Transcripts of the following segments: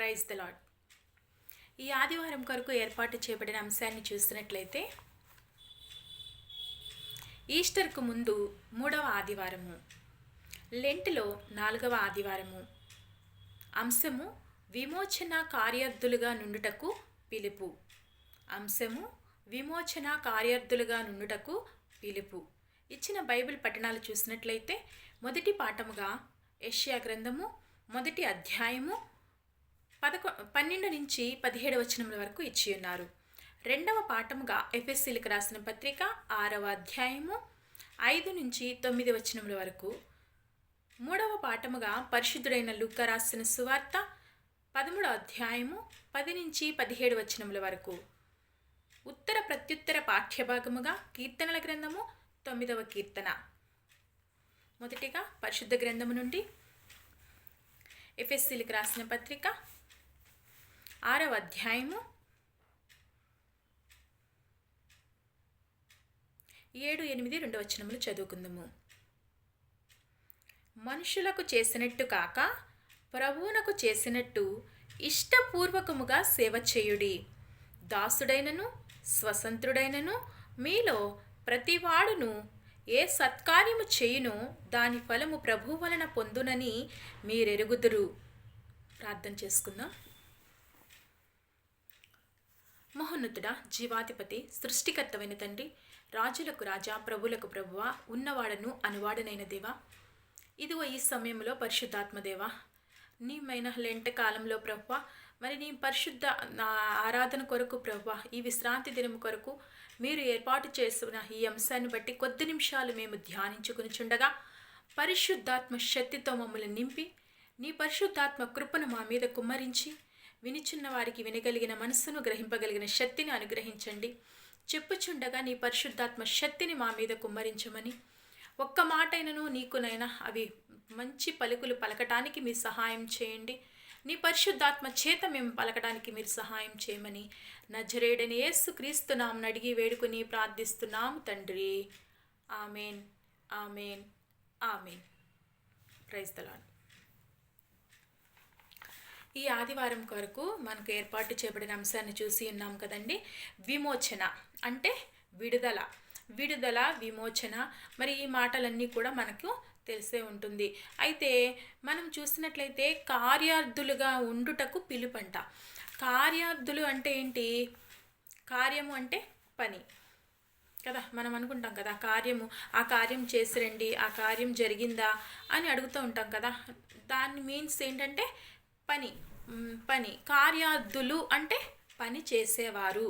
Praise the lord. ఈ ఆదివారం కొరకు ఏర్పాటు చేయబడిన అంశాన్ని చూసినట్లయితే ఈస్టర్కు ముందు 3వ ఆదివారము, లెంట్లో 4వ ఆదివారము. అంశము విమోచన కార్యార్థులుగా నుండుటకు పిలుపు. అంశము విమోచన కార్యార్థులుగా నుండుటకు పిలుపు. ఇచ్చిన బైబిల్ పట్టణాలు చూసినట్లయితే మొదటి పాఠముగా యెషయా గ్రంథము 1వ అధ్యాయము 12 నుంచి 17 వచనముల వరకు ఇచ్చి ఉన్నారు. రెండవ పాఠముగా ఎఫెసీయులకు రాసిన పత్రిక 6వ అధ్యాయము 5 నుంచి 9 వచనముల వరకు. మూడవ పాఠముగా పరిశుద్ధుడైన లూకా రాసిన సువార్త 13వ అధ్యాయము 10 నుంచి 17 వచనముల వరకు. ఉత్తర ప్రత్యుత్తర పాఠ్యభాగముగా కీర్తనల గ్రంథము 9వ కీర్తన. మొదటిగా పరిశుద్ధ గ్రంథము నుండి ఎఫెసీయులకు రాసిన పత్రిక 6వ అధ్యాయము 7, 8, 2 వచనములు చదువుకుందాము. మనుషులకు చేసినట్టు కాక ప్రభువునకు చేసినట్టు ఇష్టపూర్వకముగా సేవ చేయుడి. దాసుడైనను స్వతంత్రుడైనను మీలో ప్రతివాడును ఏ సత్కార్యము చేయునో దాని ఫలము ప్రభువు వలన పొందునని మీరెరుగుదురు. ప్రార్థన చేసుకుందాం. మహోన్నతుడా, జీవాధిపతి, సృష్టికర్తమైన తండ్రి, రాజులకు రాజా, ప్రభులకు ప్రభువా, ఉన్నవాడను అనువాడనైన దేవా, ఇదిగో ఈ సమయంలో పరిశుద్ధాత్మదేవా, నీ మైన లెంట కాలంలో ప్రభువా, మరి నీ పరిశుద్ధ ఆరాధన కొరకు ప్రభువా, ఈ విశ్రాంతి దినం కొరకు మీరు ఏర్పాటు చేసిన ఈ అంశాన్ని బట్టి కొద్ది నిమిషాలు మేము ధ్యానించుకునిచుండగా పరిశుద్ధాత్మ శక్తితో మమ్మల్ని నింపి నీ పరిశుద్ధాత్మ కృపను మా మీద కుమ్మరించి వినిచున్న వారికి వినగలిగిన మనస్సును గ్రహింపగలిగిన శక్తిని అనుగ్రహించండి. చెప్పుచుండగా నీ పరిశుద్ధాత్మ శక్తిని మా మీద కుమ్మరించమని, ఒక్క మాటైనను నీకునైనా అవి మంచి పలుకులు పలకటానికి మీరు సహాయం చేయండి. నీ పరిశుద్ధాత్మ చేత మేము పలకడానికి మీరు సహాయం చేయమని నజరేయుడైన యేసుక్రీస్తు నామమున అడిగి వేడుకొని ప్రార్థిస్తున్నాము తండ్రి. Amen, amen, amen. Praise the lord. ఈ ఆదివారం కొరకు మనకు ఏర్పాటు చేయబడిన అంశాన్ని చూసి ఉన్నాం కదండి. విమోచన అంటే విడుదల, విడుదల, విమోచన. మరి ఈ మాటలన్నీ కూడా మనకు తెలిసే ఉంటుంది. అయితే మనం చూసినట్లయితే కార్యార్థులుగా ఉండుటకు పిలుపంట. కార్యార్థులు అంటే ఏంటి? కార్యము అంటే పని కదా. మనం అనుకుంటాం కదా, కార్యము, ఆ కార్యం చేసి రండి, ఆ కార్యం జరిగిందా అని అడుగుతూ ఉంటాం కదా. దాని మీన్స్ ఏంటంటే పని. పని కార్యార్థులు అంటే పని చేసేవారు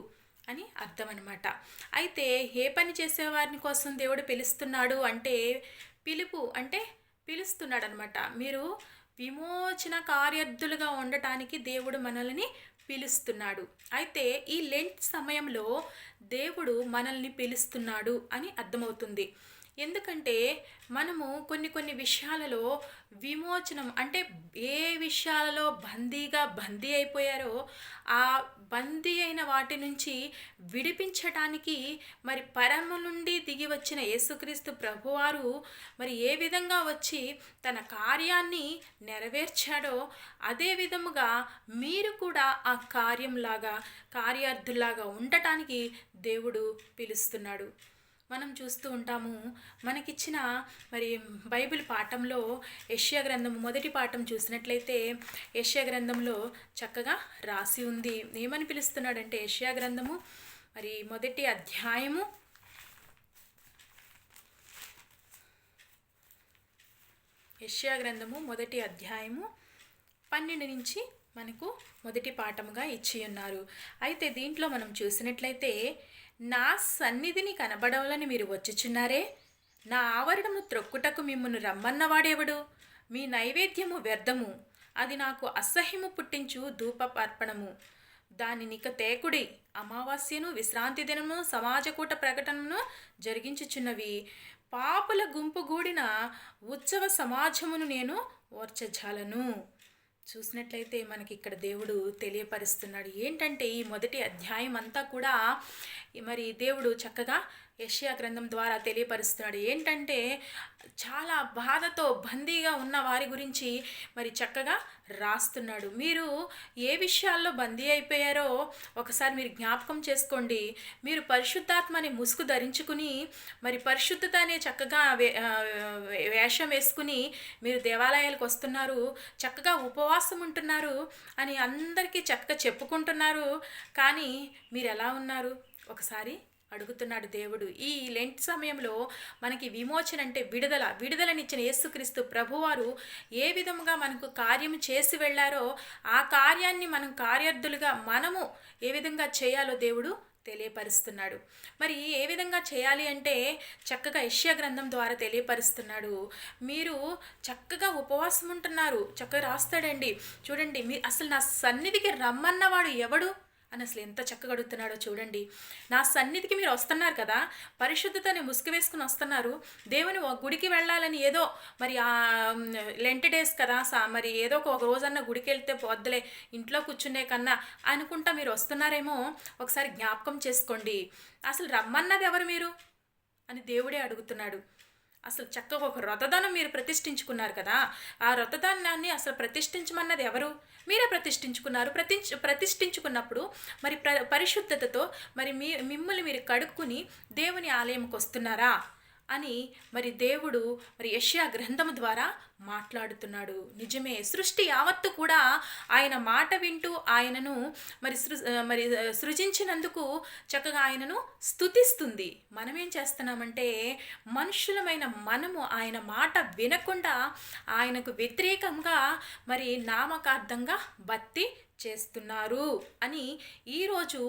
అని అర్థం అనమాట. అయితే ఏ పని చేసేవారిని కోసం దేవుడు పిలుస్తున్నాడు అంటే, పిలుపు అంటే పిలుస్తున్నాడు అనమాట. మీరు విమోచన కార్యార్థులుగా ఉండటానికి దేవుడు మనల్ని పిలుస్తున్నాడు. అయితే ఈ లెంట్ సమయంలో దేవుడు మనల్ని పిలుస్తున్నాడు అని అర్థమవుతుంది. ఎందుకంటే మనము కొన్ని విషయాలలో విమోచనం అంటే ఏ విషయాలలో బందీ అయిపోయారో ఆ బందీ అయిన వాటి నుంచి విడిపించటానికి మరి పరమ నుండి దిగి వచ్చిన యేసుక్రీస్తు ప్రభువారు మరి ఏ విధంగా వచ్చి తన కార్యాన్ని నెరవేర్చాడో అదే విధముగా మీరు కూడా ఆ కార్యార్థులాగా ఉండటానికి దేవుడు పిలుస్తున్నాడు. మనం చూస్తూ ఉంటాము. మనకిచ్చిన మరి బైబిల్ పాఠంలో యెషయా గ్రంథము 1వ పాఠం చూసినట్లయితే యెషయా గ్రంథంలో చక్కగా రాసి ఉంది. ఏమని పిలుస్తున్నాడంటే యెషయా గ్రంథము మరి 1వ అధ్యాయము 12 నుంచి మనకు మొదటి పాఠముగా ఇచ్చి ఉన్నారు. అయితే దీంట్లో మనం చూసినట్లయితే, నా సన్నిధిని కనబడవలని మీరు వచ్చుచున్నారే, నా ఆవరణము త్రొక్కుటకు మిమ్మును రమ్మన్నవాడెవడు? మీ నైవేద్యము వ్యర్థము, అది నాకు అసహ్యము పుట్టించు ధూపర్పణము. దానినిక తేకుడి. అమావాస్యను, విశ్రాంతి దినమును, సమాజకూట ప్రకటనను జరిగించుచున్నవి. పాపుల గుంపు గూడిన ఉత్సవ సమాజమును నేను ఓర్చజాలను. చూసినట్లయితే మనకి ఇక్కడ దేవుడు తెలియపరుస్తున్నాడు ఏంటంటే, ఈ 1వ అధ్యాయం అంతా కూడా మరి దేవుడు చక్కగా యెషయా గ్రంథం ద్వారా తెలియపరుస్తున్నాడు. ఏంటంటే చాలా బాధతో బందీగా ఉన్న వారి గురించి మరి చక్కగా రాస్తున్నాడు. మీరు ఏ విషయాల్లో బందీ అయిపోయారో ఒకసారి మీరు జ్ఞాపకం చేసుకోండి. మీరు పరిశుద్ధాత్మని ముసుగు ధరించుకుని మరి పరిశుద్ధత అనే చక్కగా వేషం వేసుకుని మీరు దేవాలయాలకు వస్తున్నారు, చక్కగా ఉపవాసం ఉంటున్నారు అని అందరికీ చక్కగా చెప్పుకుంటున్నారు. కానీ మీరు ఎలా ఉన్నారు ఒకసారి అడుగుతున్నాడు దేవుడు. ఈ లెంట్ సమయంలో మనకి విమోచన అంటే విడుదలనిచ్చిన యేసుక్రీస్తు ప్రభువారు ఏ విధముగా మనకు కార్యం చేసి వెళ్ళారో ఆ కార్యాన్ని మనం కార్యార్థులుగా మనము ఏ విధంగా చేయాలో దేవుడు తెలియపరుస్తున్నాడు. మరి ఏ విధంగా చేయాలి అంటే చక్కగా యెషయా గ్రంథం ద్వారా తెలియపరుస్తున్నాడు. మీరు చక్కగా ఉపవాసం ఉంటున్నారు, చక్కగా రాస్తాడండి. చూడండి, మీ అసలు నా సన్నిధికి రమ్మన్నవాడు ఎవడు అని అసలు ఎంత చక్కగా అడుగుతున్నాడో చూడండి. నా సన్నిధికి మీరు వస్తున్నారు కదా, పరిశుద్ధతని ముసుగు వేసుకుని వస్తున్నారు. దేవుని గుడికి వెళ్ళాలని ఏదో మరి ఆ లెంట్ డేస్ కదా, మరి ఏదో ఒక రోజన్నా గుడికి వెళ్తే పోద్దులే ఇంట్లో కూర్చునే కన్నా అనుకుంటా మీరు వస్తున్నారేమో. ఒకసారి జ్ఞాపకం చేసుకోండి, అసలు రమ్మన్నది ఎవరు మీరు అని దేవుడే అడుగుతున్నాడు. అసలు చక్కగా ఒక వ్రతదానం మీరు ప్రతిష్ఠించుకున్నారు కదా, ఆ వ్రతదానాన్ని అసలు ప్రతిష్ఠించమన్నది ఎవరు? మీరే ప్రతిష్ఠించుకున్నారు. ప్రతిష్ఠించుకున్నప్పుడు మరి పరిశుద్ధతతో మరి మిమ్మల్ని మీరు కడుక్కుని దేవుని ఆలయంకి వస్తున్నారా అని మరి దేవుడు మరి యెషయా గ్రంథము ద్వారా మాట్లాడుతున్నాడు. నిజమే, సృష్టి యావత్తు కూడా ఆయన మాట వింటూ ఆయనను మరి సృజించినందుకు చక్కగా ఆయనను స్తుతిస్తుంది. మనమేం చేస్తున్నామంటే మనుషులమైన మనము ఆయన మాట వినకుండా ఆయనకు వ్యతిరేకంగా మరి నామకార్థంగా భక్తి చేస్తున్నారు అని ఈరోజు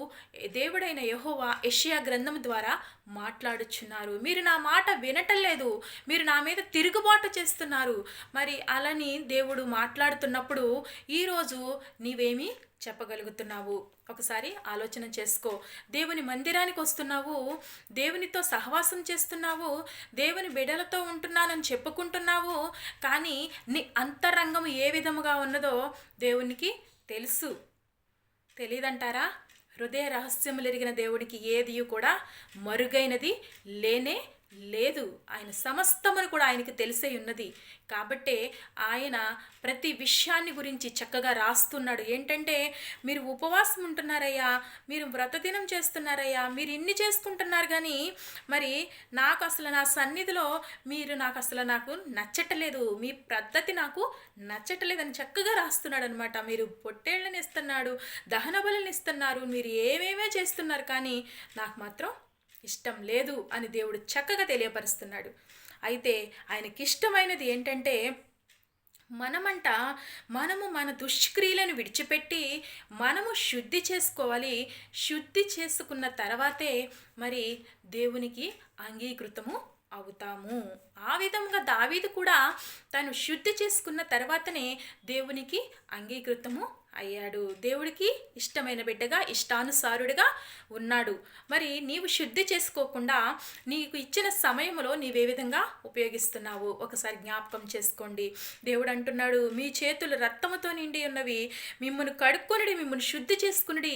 దేవుడైన యెహోవా యెషయా గ్రంథం ద్వారా మాట్లాడుచున్నారు. మీరు నా మాట వినటం లేదు, మీరు నా మీద తిరుగుబాటు చేస్తున్నారు. మరి అలాని దేవుడు మాట్లాడుతున్నప్పుడు ఈరోజు నీవేమి చెప్పగలుగుతున్నావు? ఒకసారి ఆలోచన చేసుకో. దేవుని మందిరానికి వస్తున్నావు, దేవునితో సహవాసం చేస్తున్నావు, దేవుని బిడ్డలతో ఉంటున్నానని చెప్పుకుంటున్నావు. కానీ నీ అంతరంగం ఏ విధముగా ఉన్నదో దేవునికి తెలుసు. తెలియదంటారా? హృదయ రహస్యములు ఎరిగిన దేవుడికి ఏది కూడా మరుగైనది లేనే లేదు. ఆయన సమస్తమును కూడా ఆయనకి తెలిసే ఉన్నది. కాబట్టే ఆయన ప్రతి విషయాన్ని గురించి చక్కగా రాస్తున్నాడు. ఏంటంటే మీరు ఉపవాసం ఉంటున్నారయ్యా, మీరు వ్రతదినం చేస్తున్నారయ్యా, మీరు ఇన్ని చేసుకుంటున్నారు, కానీ మరి నాకు అసలు నా సన్నిధిలో మీరు నాకు నచ్చటలేదు, మీ పద్ధతి నాకు నచ్చటలేదని చక్కగా రాస్తున్నాడు అనమాట. మీరు పొట్టేళ్ళని ఇస్తున్నాడు, దహన బలులను ఇస్తున్నారు, మీరు ఏమేమే చేస్తున్నారు, కానీ నాకు మాత్రం ఇష్టం లేదు అని దేవుడు చక్కగా తెలియపరుస్తున్నాడు. అయితే ఆయనకి ఇష్టమైనది ఏంటంటే మనము మన దుష్క్రియలను విడిచిపెట్టి మనము శుద్ధి చేసుకోవాలి. శుద్ధి చేసుకున్న తర్వాతే మరి దేవునికి అంగీకృతము అవుతాము. ఆ విధంగా దావీదు కూడా తను శుద్ధి చేసుకున్న తర్వాతనే దేవునికి అంగీకృతము అయ్యాడు. దేవుడికి ఇష్టమైన బిడ్డగా, ఇష్టానుసారుడిగా ఉన్నాడు. మరి నీవు శుద్ధి చేసుకోకుండా నీకు ఇచ్చిన సమయంలో నీవే విధంగా ఉపయోగిస్తున్నావు ఒకసారి జ్ఞాపకం చేసుకోండి. దేవుడు అంటున్నాడు, మీ చేతులు రక్తముతో నిండి ఉన్నవి, మిమ్మల్ని కడుక్కొనుడి, మిమ్మల్ని శుద్ధి చేసుకునుడి,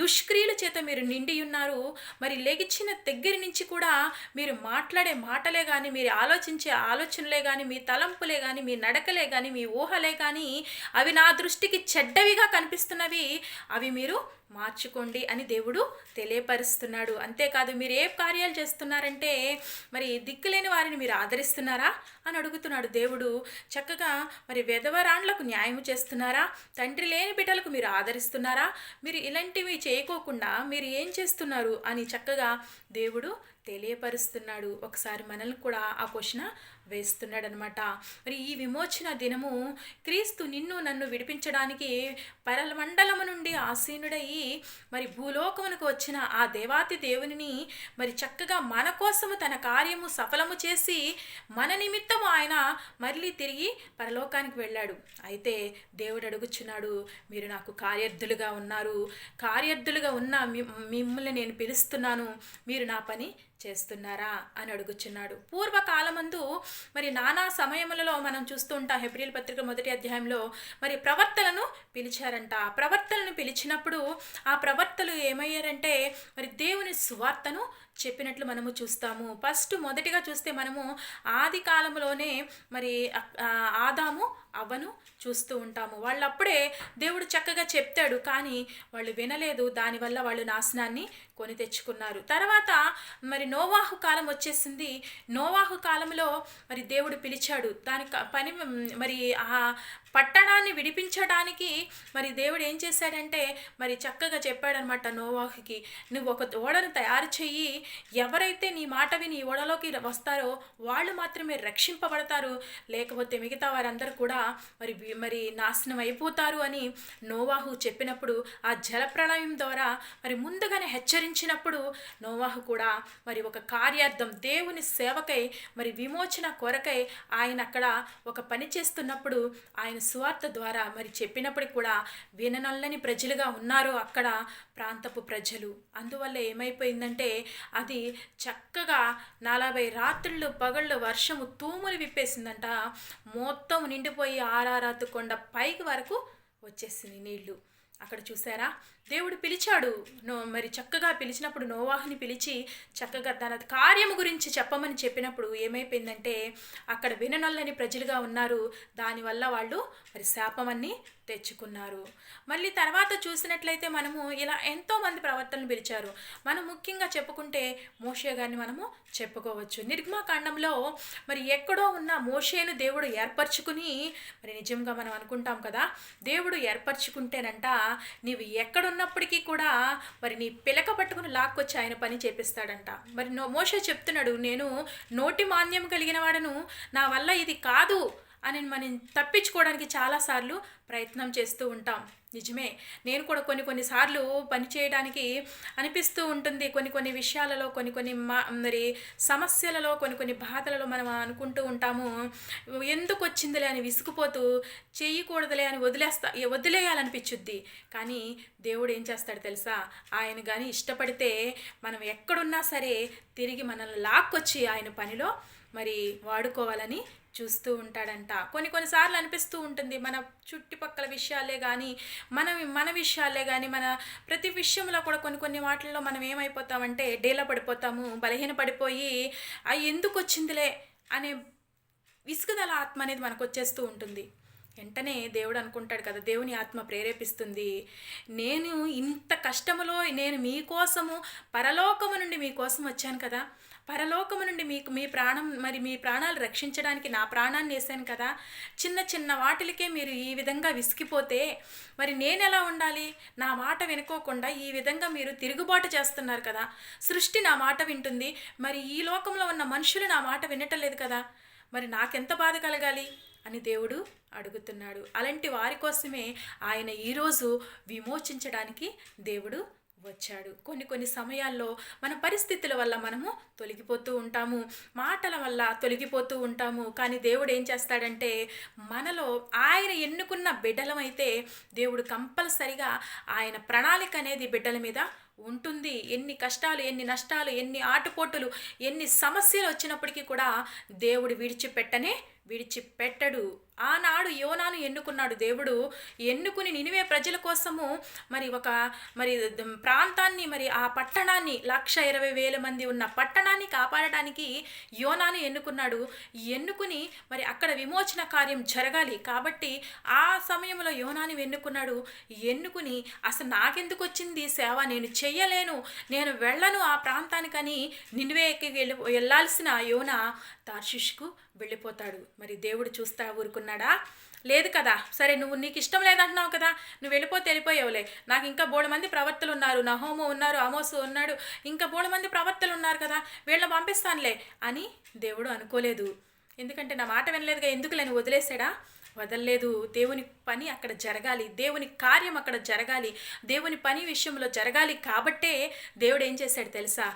దుష్క్రియల చేత మీరు నిండి ఉన్నారు. మరి లెగిచిన దగ్గర నుంచి కూడా మీరు మాట్లాడే మాటలే కానీ, మీరు ఆలోచించే ఆలోచనలే కానీ, మీ తలంపులే కానీ, మీ నడకలే కానీ, మీ ఊహలే కానీ అవి నా దృష్టికి చెడ్డవిగా కనిపిస్తున్నవి, అవి మీరు మార్చుకోండి అని దేవుడు తెలియపరుస్తున్నాడు. అంతేకాదు, మీరు ఏ కార్యాలు చేస్తున్నారంటే మరి దిక్కులేని వారిని మీరు ఆదరిస్తున్నారా అని అడుగుతున్నాడు దేవుడు. చక్కగా మరి వెధవరాండ్లకు న్యాయం చేస్తున్నారా? తండ్రి లేని బిడ్డలకు మీరు ఆదరిస్తున్నారా? మీరు ఇలాంటివి చేయకోకుండా మీరు ఏం చేస్తున్నారు అని చక్కగా దేవుడు తెలియపరుస్తున్నాడు. ఒకసారి మనల్ని కూడా ఆ క్వశ్చన్ వేస్తున్నాడు అనమాట. మరి ఈ విమోచన దినము క్రీస్తు నిన్ను నన్ను విడిపించడానికి పరమండలము నుండి ఆసీనుడయి మరి భూలోకమునకు వచ్చిన ఆ దేవాతి దేవునిని మరి చక్కగా మన కోసము తన కార్యము సఫలము చేసి మన నిమిత్తము ఆయన మళ్ళీ తిరిగి పరలోకానికి వెళ్ళాడు. అయితే దేవుడు అడుగుచున్నాడు, మీరు నాకు కార్యర్థులుగా ఉన్నారు, కార్యర్థులుగా ఉన్న మిమ్మల్ని నేను పిలుస్తున్నాను, మీరు నా పని చేస్తున్నారా అని అడుగుచున్నాడు. పూర్వకాలమందు మరి నానా సమయములలో మనం చూస్తూ ఉంటాం. హెబ్రీల పత్రిక 1వ అధ్యాయంలో మరి ప్రవక్తలను పిలిచారంట. ప్రవక్తలను పిలిచినప్పుడు ఆ ప్రవక్తలు ఏమయ్యారంటే మరి దేవుని సువార్తను చెప్పినట్లు మనము చూస్తాము. మొదటిగా చూస్తే మనము ఆది కాలంలోనే మరి ఆదాము అవ్వను చూస్తూ ఉంటాము. వాళ్ళప్పుడే దేవుడు చక్కగా చెప్తాడు, కానీ వాళ్ళు వినలేదు. దానివల్ల వాళ్ళు నాశనాన్ని కొని తెచ్చుకున్నారు. తర్వాత మరి నోవాహు కాలం వచ్చేసింది. నోవాహు కాలంలో మరి దేవుడు పిలిచాడు. పని మరి ఆ పట్టణాన్ని విడిపించడానికి మరి దేవుడు ఏం చేశాడంటే మరి చక్కగా చెప్పాడనమాట నోవాహుకి, నువ్వు ఒక ఓడను తయారు చెయ్యి, ఎవరైతే నీ మాట విని ఈ ఓడలోకి వస్తారో వాళ్ళు మాత్రమే రక్షింపబడతారు, లేకపోతే మిగతా వారందరూ కూడా మరి మరి నాశనం అయిపోతారు అని నోవాహు చెప్పినప్పుడు, ఆ జలప్రళయం ద్వారా మరి ముందుగానే హెచ్చరించినప్పుడు నోవాహు కూడా మరి ఒక కార్యార్థం దేవుని సేవకై మరి విమోచన కొరకై ఆయన అక్కడ ఒక పని చేస్తున్నప్పుడు ఆయన సువార్త ద్వారా మరి చెప్పినప్పటికి కూడా విననొల్లని ప్రజలుగా ఉన్నారు అక్కడ ప్రాంతపు ప్రజలు. అందువల్ల ఏమైపోయిందంటే అది చక్కగా 40 రాత్రులు పగళ్ళు వర్షము తూములు విప్పేసిందంట. మొత్తం నిండిపోయి ఆరారాతు కొండ పైకి వరకు వచ్చేసింది నీళ్లు. అక్కడ చూసారా, దేవుడు పిలిచాడు. మరి చక్కగా పిలిచినప్పుడు నోవాహుని పిలిచి చక్కగా తన కార్యము గురించి చెప్పమని చెప్పినప్పుడు ఏమైపోయిందంటే అక్కడ విననొల్లని ప్రజలుగా ఉన్నారు. దానివల్ల వాళ్ళు మరి శాపమని తెచ్చుకున్నారు. మళ్ళీ తర్వాత చూసినట్లయితే మనము ఇలా ఎంతోమంది ప్రవర్తనలు పిలిచారు. మనం ముఖ్యంగా చెప్పుకుంటే మోషే గారిని మనము చెప్పుకోవచ్చు. నిర్గమకాండంలో మరి ఎక్కడో ఉన్న మోషేను దేవుడు ఏర్పరచుకుని మరి నిజంగా మనం అనుకుంటాం కదా, దేవుడు ఏర్పరచుకుంటేనంట నీవు ఎక్కడున్నప్పటికీ కూడా మరి నీ పిలక పట్టుకుని లాక్కొచ్చి ఆయన పని చేపిస్తాడంట. మరి మోషే చెప్తున్నాడు, నేను నోటి మాన్యం కలిగిన వాడను, నా వల్ల ఇది కాదు అని మనం తప్పించుకోవడానికి చాలాసార్లు ప్రయత్నం చేస్తూ ఉంటాం. నిజమే, నేను కూడా కొన్ని సార్లు పని చేయడానికి అనిపిస్తూ ఉంటుంది. కొన్ని విషయాలలో కొన్ని మరి సమస్యలలో కొన్ని బాధలలో మనం అనుకుంటూ ఉంటాము, ఎందుకు వచ్చిందిలే అని విసుకుపోతూ చేయకూడదులే అని వదిలేయాలనిపించుద్ది. కానీ దేవుడు ఏం చేస్తాడు తెలుసా, ఆయన కానీ ఇష్టపడితే మనం ఎక్కడున్నా సరే తిరిగి మనల్ని లాక్కొచ్చి ఆయన పనిలో మరి వాడుకోవాలని చూస్తూ ఉంటాడంట. కొన్నిసార్లు అనిపిస్తూ ఉంటుంది, మన చుట్టుపక్కల విషయాలే కానీ మన విషయాలే కానీ మన ప్రతి విషయంలో కూడా కొన్ని వాటిల్లో మనం ఏమైపోతామంటే డేలా పడిపోతాము, బలహీన పడిపోయి ఎందుకు వచ్చిందిలే అనే విసుగుదల ఆత్మ అనేది మనకు వచ్చేస్తూ ఉంటుంది. వెంటనే దేవుడు అనుకుంటాడు కదా, దేవుని ఆత్మ ప్రేరేపిస్తుంది, నేను ఇంత కష్టములో నేను మీకోసము పరలోకము నుండి మీకోసం వచ్చాను కదా, పరలోకము నుండి మీకు మీ ప్రాణాలు రక్షించడానికి నా ప్రాణాన్ని వేశాను కదా, చిన్న వాటిలకే మీరు ఈ విధంగా విసిగిపోతే మరి నేను ఎలా ఉండాలి? నా మాట వినుకోకుండా ఈ విధంగా మీరు తిరుగుబాటు చేస్తున్నారు కదా, సృష్టి నా మాట వింటుంది, మరి ఈ లోకంలో ఉన్న మనుషులు నా మాట వినటం లేదు కదా, మరి నాకెంత బాధ కలగాలి అని దేవుడు అడుగుతున్నాడు. అలాంటి వారి కోసమే ఆయన ఈరోజు విమోచించడానికి దేవుడు వచ్చాడు. కొన్ని సమయాల్లో మన పరిస్థితుల వల్ల మనము తొలగిపోతూ ఉంటాము, మాటల వల్ల తొలగిపోతూ ఉంటాము. కానీ దేవుడు ఏం చేస్తాడంటే మనలో ఆయన ఎన్నుకున్న బిడ్డలమైతే దేవుడు కంపల్సరిగా ఆయన ప్రణాళిక అనేది బిడ్డల మీద ఉంటుంది. ఎన్ని కష్టాలు, ఎన్ని నష్టాలు, ఎన్ని ఆటుపోటులు, ఎన్ని సమస్యలు వచ్చినప్పటికీ కూడా దేవుడు విడిచిపెట్టడు. ఆనాడు యోనాను ఎన్నుకున్నాడు దేవుడు. ఎన్నుకుని నినివే ప్రజల కోసము మరి ప్రాంతాన్ని మరి ఆ పట్టణాన్ని 1,20,000 మంది ఉన్న పట్టణాన్ని కాపాడడానికి యోనాను ఎన్నుకున్నాడు. ఎన్నుకుని మరి అక్కడ విమోచన కార్యం జరగాలి కాబట్టి ఆ సమయంలో యోనాను ఎన్నుకున్నాడు. ఎన్నుకుని అసలు నాకెందుకు వచ్చింది సేవ, నేను చెయ్యలేను, నేను వెళ్ళను ఆ ప్రాంతానికని నినివేకి వెళ్ళాల్సిన యోనా తార్షిష్కు వెళ్ళిపోతాడు. మరి దేవుడు చూస్తా ఊరుకున్నాడా? లేదు కదా. సరే, నీకు ఇష్టం లేదంటున్నావు కదా, నువ్వు వెళ్ళిపోయావులే, నాకు ఇంకా బోలమంది ప్రవక్తలు ఉన్నారు, నహోము ఉన్నారు, ఆమోసు ఉన్నాడు, ఇంకా బోలమంది ప్రవక్తలు ఉన్నారు కదా, వీళ్ళని పంపిస్తానులే అని దేవుడు అనుకోలేదు. ఎందుకంటే నా మాట వినలేదుగా, ఎందుకులని వదిలేసాడా? వదలలేదు. దేవుని పని అక్కడ జరగాలి, దేవుని కార్యం అక్కడ జరగాలి, దేవుని పని విషయంలో జరగాలి. కాబట్టే దేవుడు ఏం చేశాడు తెలుసా,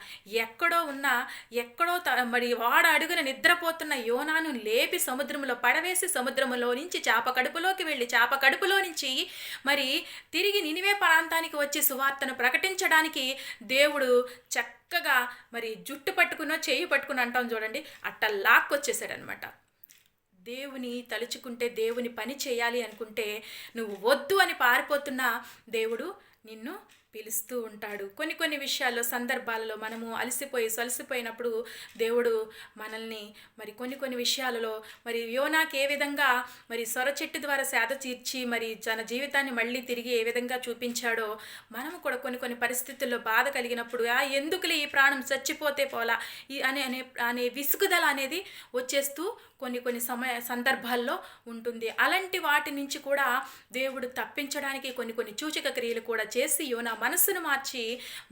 ఎక్కడో మరి వాడ అడుగున నిద్రపోతున్న యోనాను లేపి సముద్రంలో పడవేసి సముద్రంలో నుంచి చేప కడుపులో నుంచి మరి తిరిగి నినివే ప్రాంతానికి వచ్చి సువార్తను ప్రకటించడానికి దేవుడు చక్కగా మరి జుట్టు పట్టుకునో చేయి పట్టుకుని అంటాం చూడండి, అట్ట లాక్కొచ్చేసాడనమాట. దేవుని తలుచుకుంటే, దేవుని పని చేయాలి అనుకుంటే నువ్వు వద్దు అని పారిపోతున్నా దేవుడు నిన్ను పిలుస్తూ ఉంటాడు. కొన్ని కొన్ని విషయాల్లో సందర్భాలలో మనము సొలసిపోయినప్పుడు దేవుడు మనల్ని మరి కొన్ని కొన్ని విషయాలలో మరి యోనాకి ఏ విధంగా మరి సొర చెట్టు ద్వారా సేద తీర్చి మరి తన జీవితాన్ని మళ్ళీ తిరిగి ఏ విధంగా చూపించాడో మనము కూడా కొన్ని కొన్ని పరిస్థితుల్లో బాధ కలిగినప్పుడు ఎందుకులే ఈ ప్రాణం చచ్చిపోతే పోలా అనే విసుగుదల అనేది వచ్చేస్తూ కొన్ని కొన్ని సందర్భాల్లో ఉంటుంది. అలాంటి వాటి నుంచి కూడా దేవుడు తప్పించడానికి కొన్ని కొన్ని సూచక క్రియలు కూడా చేసి యోనా మనస్సును మార్చి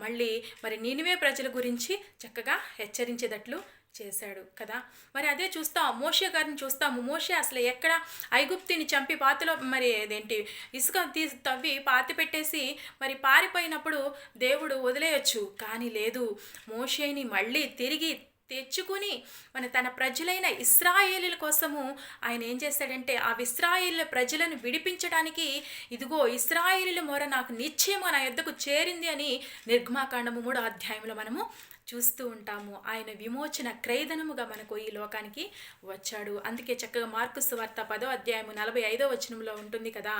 మళ్ళీ మరి నీనివే ప్రజల గురించి చక్కగా హెచ్చరించేటట్లు చేశాడు కదా. మరి అదే చూస్తాం, మోషే గారిని చూస్తాము. మోషే అసలు ఎక్కడ ఐగుప్తిని చంపి పాతలో మరి ఇసుక తవ్వి పాతి పెట్టేసి మరి పారిపోయినప్పుడు దేవుడు వదిలేయచ్చు, కానీ లేదు, మోషేని మళ్ళీ తిరిగి తెచ్చుకుని తన ప్రజలైన ఇశ్రాయేలీల కోసము ఆయన ఏం చేశాడంటే ఆ ఇశ్రాయేలీల ప్రజలను విడిపించడానికి ఇదిగో ఇశ్రాయేలీల మొర నాకు నిశ్చయము నా యొద్దకు చేరింది అని నిర్గమాకాండము 3వ అధ్యాయంలో మనము చూస్తూ ఉంటాము. ఆయన విమోచన క్రయధనముగా మనకు ఈ లోకానికి వచ్చాడు. అందుకే చక్కగా మార్కు సువార్త 10వ అధ్యాయము 45వ వచనంలో ఉంటుంది కదా,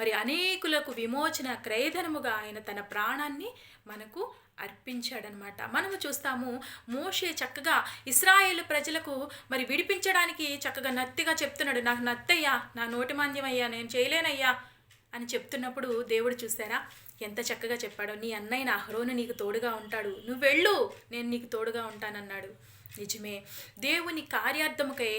మరి అనేకులకు విమోచన క్రయధనముగా ఆయన తన ప్రాణాన్ని మనకు అర్పించాడనమాట. మనము చూస్తాము మోషే చక్కగా ఇశ్రాయేలు ప్రజలకు మరి విడిపించడానికి చక్కగా నత్తిగా చెప్తున్నాడు, నాకు నత్తయ్యా, నా నోటి మాంద్యమయ్యా, నేను చేయలేనయ్యా అని చెప్తున్నప్పుడు దేవుడు చూసారా ఎంత చక్కగా చెప్పాడో, నీ అన్నయ్య అహరోను నీకు తోడుగా ఉంటాడు, నువ్వు వెళ్ళు, నేను నీకు తోడుగా ఉంటానన్నాడు. నిజమే, దేవుని కార్యార్థముకై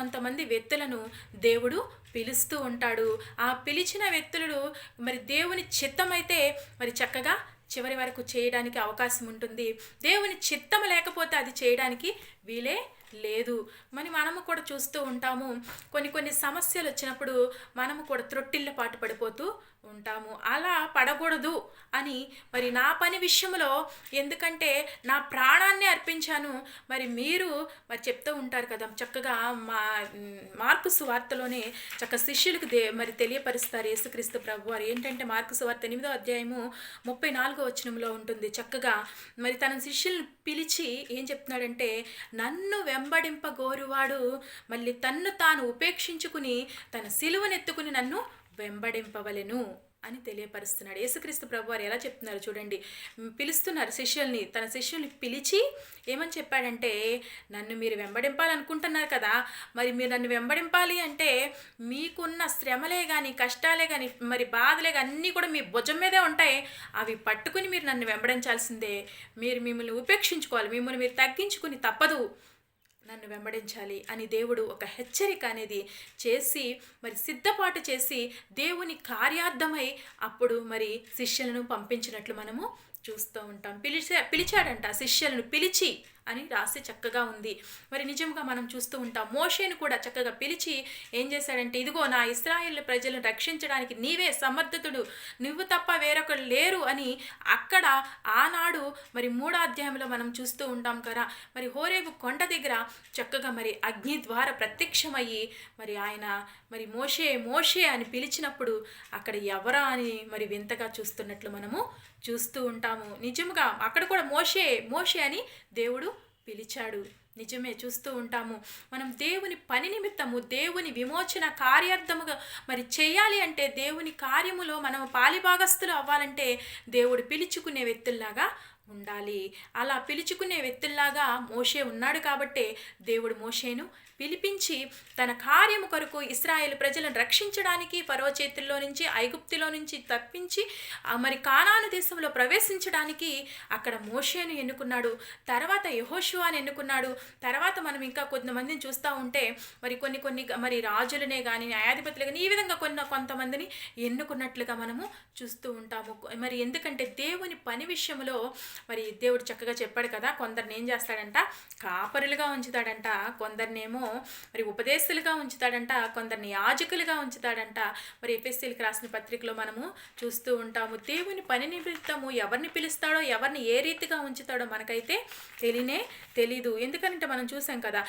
కొంతమంది వ్యక్తులను దేవుడు పిలుస్తూ ఉంటాడు. ఆ పిలిచిన వ్యక్తులు మరి దేవుని చిత్తమైతే మరి చక్కగా చివరి వరకు చేయడానికి అవకాశం ఉంటుంది. దేవుని చిత్తం లేకపోతే అది చేయడానికి వీలే లేదు. మనము కూడా చూస్తూ ఉంటాము, కొన్ని సమస్యలు వచ్చినప్పుడు మనము కూడా త్రొట్టిళ్ళ పాటు పడిపోతూ ఉంటాము. అలా పడకూడదు అని మరి నా పని విషయంలో, ఎందుకంటే నా ప్రాణాన్ని అర్పించాను, మరి మీరు మరి చెప్తూ ఉంటారు కదా చక్కగా మార్కు సువార్తలోనే చక్క శిష్యులకు మరి తెలియపరుస్తారు యేసుక్రీస్తు ప్రభువారు. ఏంటంటే మార్కు సువార్త 8వ అధ్యాయము 34వ వచనంలో ఉంటుంది. చక్కగా మరి తన శిష్యులను పిలిచి ఏం చెప్తున్నాడంటే, నన్ను వెంబడింపగోరువాడు మళ్ళీ తన్ను తాను ఉపేక్షించుకుని తన సిలువనెత్తుకుని నన్ను వెంబడింపవలెను అని తెలియపరుస్తున్నాడు. యేసుక్రీస్తు ప్రభువారు ఎలా చెప్తున్నారు చూడండి, పిలుస్తున్నారు శిష్యుల్ని, తన శిష్యుల్ని పిలిచి ఏమని చెప్పాడంటే, నన్ను మీరు వెంబడింపాలనుకుంటున్నారు కదా, మరి మీరు నన్ను వెంబడింపాలి అంటే మీకున్న శ్రమలే కానీ కష్టాలే కానీ మరి బాధలే కానీ అన్నీ కూడా మీ భుజం మీదే ఉంటాయి, అవి పట్టుకుని మీరు నన్ను వెంబడించాల్సిందే, మిమ్మల్ని ఉపేక్షించుకోవాలి, మిమ్మల్ని మీరు తగ్గించుకుని తప్పదు, నన్ను వెంబడించాలి అని దేవుడు ఒక హెచ్చరిక అనేది చేసి మరి సిద్ధపాటు చేసి దేవుని కార్యార్థమై అప్పుడు మరి శిష్యులను పంపించినట్లు మనము చూస్తూ ఉంటాం. పిలిచాడంట, శిష్యులను పిలిచి అని రాసి చక్కగా ఉంది. మరి నిజంగా మనం చూస్తూ ఉంటాం, మోషేను కూడా చక్కగా పిలిచి ఏం చేశాడంటే, ఇదిగో నా ఇశ్రాయేలు ప్రజలను రక్షించడానికి నీవే సమర్థతుడు, నువ్వు తప్ప వేరొకరు లేరు అని అక్కడ ఆనాడు మరి 3వ అధ్యాయంలో మనం చూస్తూ ఉంటాం కదా. మరి హోరేబు కొండ దగ్గర చక్కగా మరి అగ్ని ద్వారా ప్రత్యక్షమయ్యి మరి ఆయన మరి మోషే అని పిలిచినప్పుడు అక్కడ ఎవరా అని మరి వింతగా చూస్తున్నట్లు మనము చూస్తూ ఉంటాము. నిజంగా అక్కడ కూడా మోషే అని దేవుడు పిలిచాడు. నిజమే, చూస్తూ ఉంటాము. మనం దేవుని పని నిమిత్తము దేవుని విమోచన కార్యార్థముగా మరి చేయాలి అంటే, దేవుని కార్యములో మనం పాలిభాగస్తులు అవ్వాలంటే దేవుడు పిలుచుకునే వ్యక్తుల్లాగా ఉండాలి. అలా పిలుచుకునే వ్యక్తుల్లాగా మోషే ఉన్నాడు కాబట్టే దేవుడు మోషేను పిలిపించి తన కార్యము కొరకు ఇశ్రాయేలు ప్రజలను రక్షించడానికి ఫరో చేతుల్లో నుంచి ఐగుప్తులో నుంచి తప్పించి మరి కానాను దేశంలో ప్రవేశించడానికి అక్కడ మోషేను ఎన్నుకున్నాడు. తర్వాత యెహోషువను ఎన్నుకున్నాడు. తర్వాత మనం ఇంకా కొంతమందిని చూస్తూ ఉంటే మరి కొన్ని మరి రాజులనే కానీ న్యాయాధిపతులు కానీ ఈ విధంగా కొంతమందిని ఎన్నుకున్నట్లుగా మనము చూస్తూ ఉంటాము. మరి ఎందుకంటే దేవుని పని విషయంలో మరి దేవుడు చక్కగా చెప్పాడు కదా, కొందరిని ఏం చేస్తాడంట, కాపరులుగా ఉంచుతాడంట, కొందరినేమో మరి ఉపదేశులుగా ఉంచుతాడంట, కొందరిని యాజకులుగా ఉంచుతాడంట. మరి ఎఫెసీయులకు రాసిన పత్రికలో మనము చూస్తూ ఉంటాము. దేవుని పని నిమిత్తము ఎవరిని పిలుస్తాడో ఎవరిని ఏ రీతిగా ఉంచుతాడో మనకైతే తెలీదు. ఎందుకంటే మనం చూసాం కదా,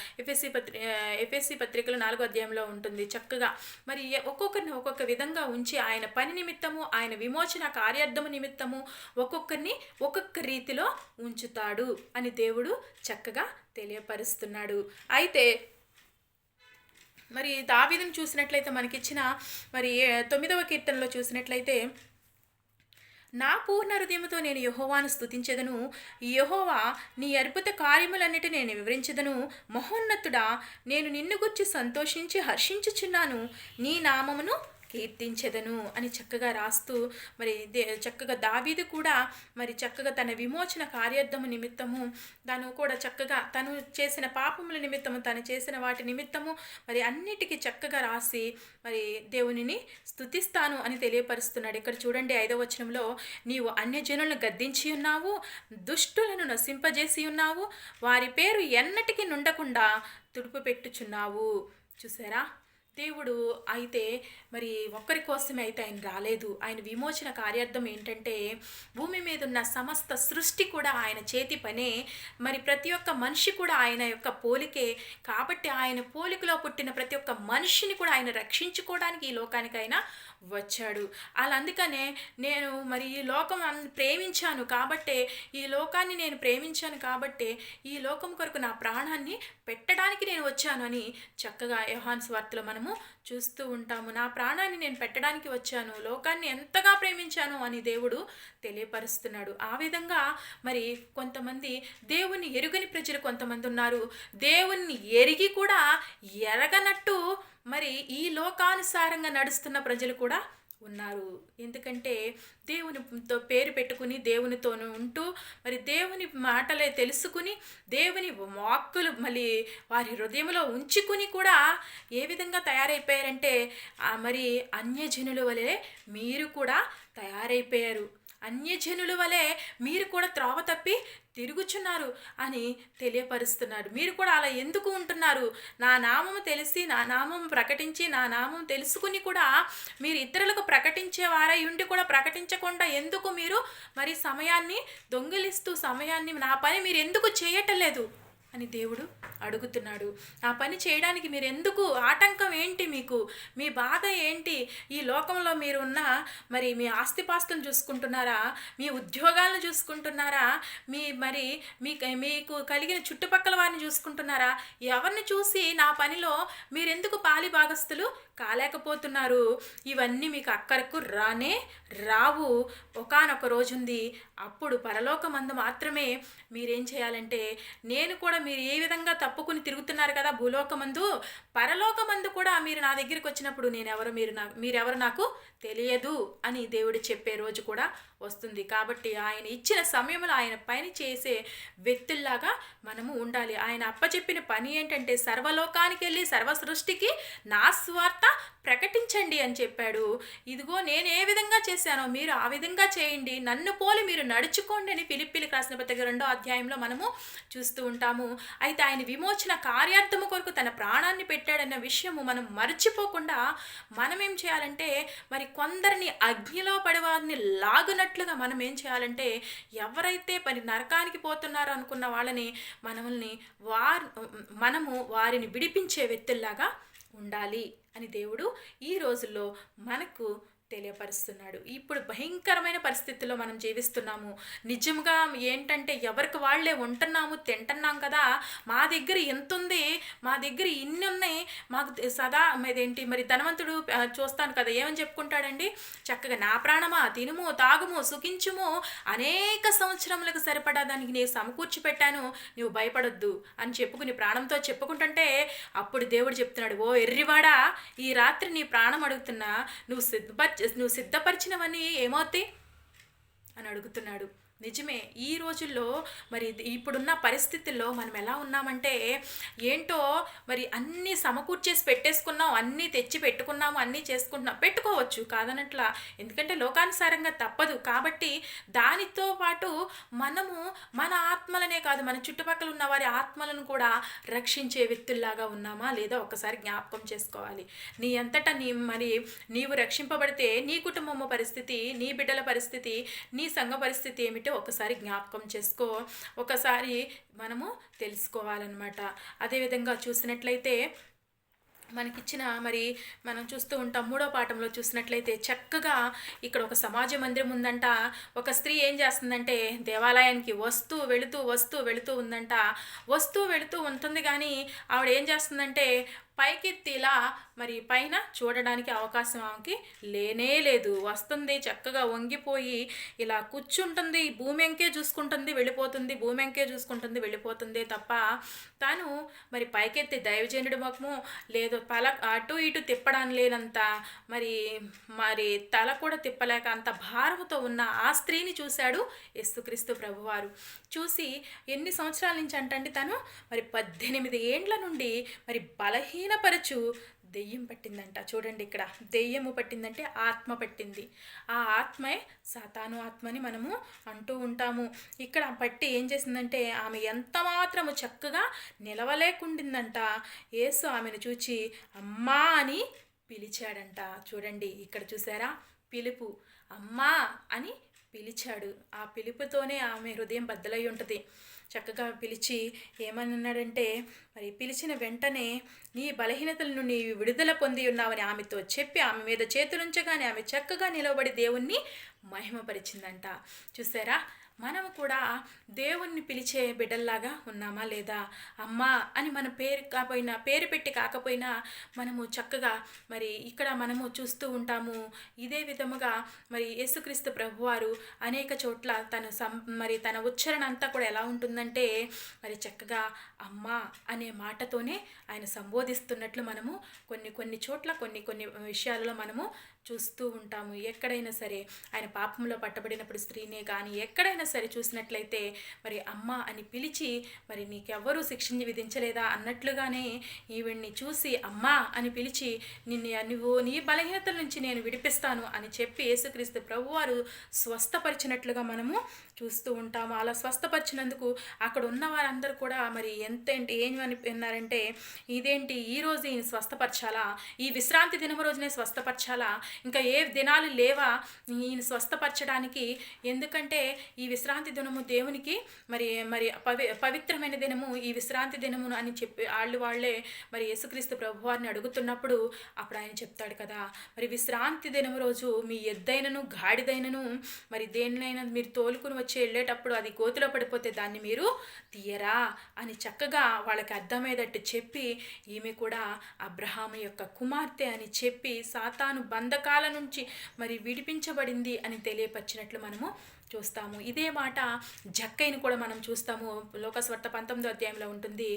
ఎఫెసీ పత్రికలో 4వ అధ్యాయంలో ఉంటుంది చక్కగా. మరి ఒక్కొక్కరిని ఒక్కొక్క విధంగా ఉంచి ఆయన పని నిమిత్తము ఆయన విమోచన కార్యార్థము నిమిత్తము ఒక్కొక్కరిని ఒక్కొక్క రీతిలో ఉంచుతాడు అని దేవుడు చక్కగా తెలియపరుస్తున్నాడు. అయితే మరి దావీదును చూసినట్లయితే మనకిచ్చిన మరి 9వ కీర్తనలో చూసినట్లయితే, నా పూర్ణ హృదయముతో నేను యెహోవాను స్తుతించెదను. యెహోవా నీ అద్భుత కార్యములన్నిటి నేను వివరించెదను. మహోన్నతుడా, నేను నిన్ను గురించి సంతోషించి హర్షించుచున్నాను. నీ నామమును కీర్తించెదను అని చక్కగా రాస్తూ మరి చక్కగా దావీదు కూడా మరి చక్కగా తన విమోచన కార్యార్థము నిమిత్తము తను కూడా చక్కగా తను చేసిన పాపముల నిమిత్తము తను చేసిన వాటి నిమిత్తము మరి అన్నిటికీ చక్కగా రాసి మరి దేవునిని స్తుతిస్తాను అని తెలియపరుస్తున్నాడు. ఇక్కడ చూడండి 5వ వచనంలో, నీవు అన్యజనులను గద్దించి ఉన్నావు, దుష్టులను నశింపజేసి ఉన్నావు, వారి పేరు ఎన్నటికీ నుండకుండా తుడుపు పెట్టుచున్నావు. చూసారా, దేవుడు అయితే మరి ఒక్కరి కోసమే అయితే ఆయన రాలేదు. ఆయన విమోచన కార్యార్థం ఏంటంటే భూమి మీద ఉన్న సమస్త సృష్టి కూడా ఆయన చేతి పనే. మరి ప్రతి ఒక్క మనిషి కూడా ఆయన యొక్క పోలికే. కాబట్టి ఆయన పోలికలో పుట్టిన ప్రతి ఒక్క మనిషిని కూడా ఆయన రక్షించుకోవడానికి ఈ లోకానికి ఆయన వచ్చాడు. అలా అందుకనే నేను మరి ఈ లోకం ప్రేమించాను కాబట్టే, ఈ లోకాన్ని నేను ప్రేమించాను కాబట్టే ఈ లోకం కొరకు నా ప్రాణాన్ని పెట్టడానికి నేను వచ్చాను అని చక్కగా యోహాను సువార్తలో మనము చూస్తూ ఉంటాము. నా ప్రాణాన్ని నేను పెట్టడానికి వచ్చాను, లోకాన్ని ఎంతగా ప్రేమించాను అని దేవుడు తెలియపరుస్తున్నాడు. ఆ విధంగా మరి కొంతమంది దేవుని ఎరుగని ప్రజలు కొంతమంది ఉన్నారు. దేవుణ్ణి ఎరిగి కూడా ఎరగనట్టు మరి ఈ లోకానుసారంగా నడుస్తున్న ప్రజలు కూడా ఉన్నారు. ఎందుకంటే దేవునితో పేరు పెట్టుకుని దేవునితోనూ ఉంటూ మరి దేవుని మాటలే తెలుసుకుని దేవుని వాక్కులు మళ్ళీ వారి హృదయంలో ఉంచుకుని కూడా ఏ విధంగా తయారైపోయారంటే మరి అన్యజనుల వలె మీరు కూడా తయారైపోయారు. అన్యజనుల వలె మీరు కూడా త్రోవ తప్పి తిరుగుచున్నారు అని తెలియపరుస్తున్నాడు. మీరు కూడా అలా ఎందుకు ఉంటున్నారు? నా నామము తెలిసి, నా నామం ప్రకటించి, నా నామం తెలుసుకుని కూడా మీరు ఇతరులకు ప్రకటించే వారై ఉండి కూడా ప్రకటించకుండా ఎందుకు మీరు మరి సమయాన్ని దొంగిలిస్తూ సమయాన్ని నా పని మీరు ఎందుకు చేయటలేదు అని దేవుడు అడుగుతున్నాడు. ఆ పని చేయడానికి మీరు ఎందుకు ఆటంకం ఏంటి? మీకు మీ బాధ ఏంటి? ఈ లోకంలో మీరు ఉన్న మరి మీ ఆస్తిపాస్తులను చూసుకుంటున్నారా? మీ ఉద్యోగాలను చూసుకుంటున్నారా? మీకు కలిగిన చుట్టుపక్కల వారిని చూసుకుంటున్నారా? ఎవరిని చూసి నా పనిలో మీరెందుకు పాలి భాగస్తులు కాలేకపోతున్నారు? ఇవన్నీ మీకు అక్కరకు రావు. ఒకానొక రోజుంది, అప్పుడు పరలోకమందు మాత్రమే మీరేం చేయాలంటే, నేను కూడా మీరు ఏ విధంగా తప్పుకుని తిరుగుతున్నారు కదా భూలోకమందు, పరలోకమందు కూడా మీరు నా దగ్గరికి వచ్చినప్పుడు మీరెవరు నాకు తెలియదు అని దేవుడు చెప్పే రోజు కూడా వస్తుంది. కాబట్టి ఆయన ఇచ్చిన సమయంలో ఆయన పని చేసే వ్యక్తుల్లాగా మనము ఉండాలి. ఆయన అప్పచెప్పిన పని ఏంటంటే సర్వలోకానికి వెళ్ళి సర్వ సృష్టికి నా స్వార్థ ప్రకటించండి అని చెప్పాడు. ఇదిగో నేను ఏ విధంగా చేశానో మీరు ఆ విధంగా చేయండి, నన్ను పోలి మీరు నడుచుకోండి అని ఫిలిప్పీలకు రాసిన పత్రిక 2వ అధ్యాయంలో మనము చూస్తూ ఉంటాము. అయితే ఆయన విమోచన కార్యార్థము కొరకు తన ప్రాణాన్ని పెట్టాడన్న విషయము మనం మర్చిపోకుండా మనం ఏం చేయాలంటే మరి కొందరిని అగ్నిలో పడేవారిని లాగునట్లుగా మనం ఏం చేయాలంటే ఎవరైతే మరి నరకానికి పోతున్నారో అనుకున్న వాళ్ళని మనము వారిని విడిపించే వ్యక్తుల్లాగా ఉండాలి అని దేవుడు ఈ రోజుల్లో మనకు తెలియపరుస్తున్నాడు. ఇప్పుడు భయంకరమైన పరిస్థితుల్లో మనం జీవిస్తున్నాము. నిజంగా ఏంటంటే ఎవరికి వాళ్ళే ఉంటున్నాము, తింటున్నాం కదా, మా దగ్గర ఎంత ఉంది, మా దగ్గర ఇన్ని ఉన్నాయి, మాకు సదా మరి ధనవంతుడు చూస్తాను కదా ఏమని చెప్పుకుంటాడండి, చక్కగా నా ప్రాణమా తినుము తాగుము సుఖించుము, అనేక సంవత్సరములకు సరిపడా దానికి నేను సమకూర్చి పెట్టాను, నువ్వు భయపడొద్దు అని చెప్పుకుని ప్రాణంతో చెప్పుకుంటుంటే అప్పుడు దేవుడు చెప్తున్నాడు, ఓ ఎర్రివాడా, ఈ రాత్రి నీ ప్రాణం అడుగుతున్నా, నువ్వు సిద్ధపరిచినవన్నీ ఏమవుతాయి అని అడుగుతున్నాడు. నిజమే, ఈ రోజుల్లో మరి ఇప్పుడున్న పరిస్థితుల్లో మనం ఎలా ఉన్నామంటే ఏంటో మరి అన్నీ సమకూర్చేసి పెట్టేసుకున్నాం, అన్నీ తెచ్చి పెట్టుకున్నాము, అన్నీ చేసుకుంటున్నాం, పెట్టుకోవచ్చు కాదనట్లా, ఎందుకంటే లోకానుసారంగా తప్పదు. కాబట్టి దానితో పాటు మనము మన ఆత్మలనే కాదు మన చుట్టుపక్కల ఉన్న వారి ఆత్మలను కూడా రక్షించే వ్యక్తుల్లాగా ఉన్నామా లేదా ఒక్కసారి జ్ఞాపకం చేసుకోవాలి. నీ అంతటా నీవు రక్షింపబడితే నీ కుటుంబం పరిస్థితి, నీ బిడ్డల పరిస్థితి, నీ సంఘ పరిస్థితి ఏమిటో ఒకసారి జ్ఞాపకం చేసుకో, ఒకసారి మనము తెలుసుకోవాలన్నమాట. అదేవిధంగా చూసినట్లయితే మనకిచ్చిన మరి మనం చూస్తూ ఉంటాం 3వ పాఠంలో చూసినట్లయితే చక్కగా ఇక్కడ ఒక సమాజ మందిరం ఉందంట. ఒక స్త్రీ ఏం చేస్తుందంటే దేవాలయానికి వస్తూ వెళుతూ ఉందంట. వస్తూ వెళుతూ ఉంటుంది కానీ ఆవిడ ఏం చేస్తుందంటే పైకెత్తి ఇలా మరి పైన చూడడానికి అవకాశం ఆమెకి లేనే లేదు. వస్తుంది చక్కగా వంగిపోయి ఇలా కూర్చుంటుంది, భూమి ఎంకే చూసుకుంటుంది వెళ్ళిపోతుంది, భూమి ఎంకే చూసుకుంటుంది వెళ్ళిపోతుంది తప్ప తాను మరి పైకెత్తి దైవజనుడి ముఖము లేదు అటు ఇటు తిప్పడానికి లేనంత మరి మరి తల కూడా తిప్పలేక అంత భారముతో ఉన్న ఆ స్త్రీని చూశాడు యేసుక్రీస్తు ప్రభువారు. చూసి ఎన్ని సంవత్సరాల నుంచి అంటండి తను మరి 18 ఏండ్ల నుండి మరి బలహీనపరచు దెయ్యం పట్టిందంట. చూడండి, ఇక్కడ దెయ్యము పట్టిందంటే ఆత్మ పట్టింది. ఆ ఆత్మే సాతాను ఆత్మని మనము అంటూ ఉంటాము. ఇక్కడ పట్టి ఏం చేసిందంటే ఆమె ఎంత మాత్రము చక్కగా నిలవలేకుండిందంట. యేసు ఆమెను చూచి అమ్మా అని పిలిచాడంట. చూడండి, ఇక్కడ చూసారా పిలుపు, అమ్మా అని పిలిచాడు. ఆ పిలుపుతోనే ఆమె హృదయం బద్దలై ఉంటుంది. చక్కగా పిలిచి ఏమని అన్నాడంటే మరి పిలిచిన వెంటనే నీ బలహీనతల నుండి విడుదల పొంది ఉన్నావని ఆమెతో చెప్పి ఆమె మీద చేతులుంచగానే ఆమె చక్కగా నిలబడి దేవుణ్ణి మహిమపరిచిందంట. చూసారా, మనము కూడా దేవుణ్ణి పిలిచే బిడ్డల్లాగా ఉన్నామా లేదా? అమ్మా అని మన పేరు పెట్టి కాకపోయినా మనము చక్కగా మరి ఇక్కడ మనము చూస్తూ ఉంటాము. ఇదే విధముగా మరి యేసుక్రీస్తు ప్రభువారు అనేక చోట్ల మరి తన ఉచ్చారణ అంతా కూడా ఎలా ఉంటుందంటే మరి చక్కగా అమ్మా అనే మాటతోనే ఆయన సంబోధిస్తున్నట్లు మనము కొన్ని చోట్ల కొన్ని విషయాలలో మనము చూస్తూ ఉంటాము. ఎక్కడైనా సరే ఆయన పాపంలో పట్టబడినప్పుడు స్త్రీనే కానీ ఎక్కడైనా సరే చూసినట్లయితే మరి అమ్మ అని పిలిచి మరి నీకెవ్వరూ శిక్ష విధించలేదా అన్నట్లుగానే ఈవిడ్ని చూసి అమ్మా అని పిలిచి నువ్వు నీ బలహీనతల నుంచి నేను విడిపిస్తాను అని చెప్పి యేసుక్రీస్తు ప్రభువారు స్వస్థపరిచినట్లుగా మనము చూస్తూ ఉంటాము. అలా స్వస్థపరిచినందుకు అక్కడ ఉన్న వారందరూ కూడా మరి ఏమని అన్నారంటే ఇదేంటి ఈరోజు ఈయన స్వస్థపరచాలా, ఈ విశ్రాంతి దినము రోజునే స్వస్థపరచాలా, ఇంకా ఏ దినాలు లేవా ఈయన స్వస్థపరచడానికి? ఎందుకంటే ఈ విశ్రాంతి దినము దేవునికి మరి మరి పవిత్రమైన దినము, ఈ విశ్రాంతి దినమును అని చెప్పి వాళ్ళే మరి యేసుక్రీస్తు ప్రభువారిని అడుగుతున్నప్పుడు అప్పుడు ఆయన చెప్తాడు కదా, మరి విశ్రాంతి దినము రోజు మీ ఎద్దైనను గాడిదైనను మరి దేనినైనా మీరు తోలుకుని వచ్చి వెళ్ళేటప్పుడు అది గోతిలో పడిపోతే దాన్ని మీరు తీయరా అని చక్కగా వాళ్ళకి అర్థమయ్యేటట్టు చెప్పి ఈమె కూడా అబ్రహాము యొక్క కుమార్తె అని చెప్పి సాతాను బంధకాల నుంచి మరి విడిపించబడింది అని తెలియపరిచినట్లు మనము చూస్తాము. ఇదే మాట జక్కయ్యను కూడా మనం చూస్తాము. లోకస్వార్త 19వ అధ్యాయంలో ఉంటుంది.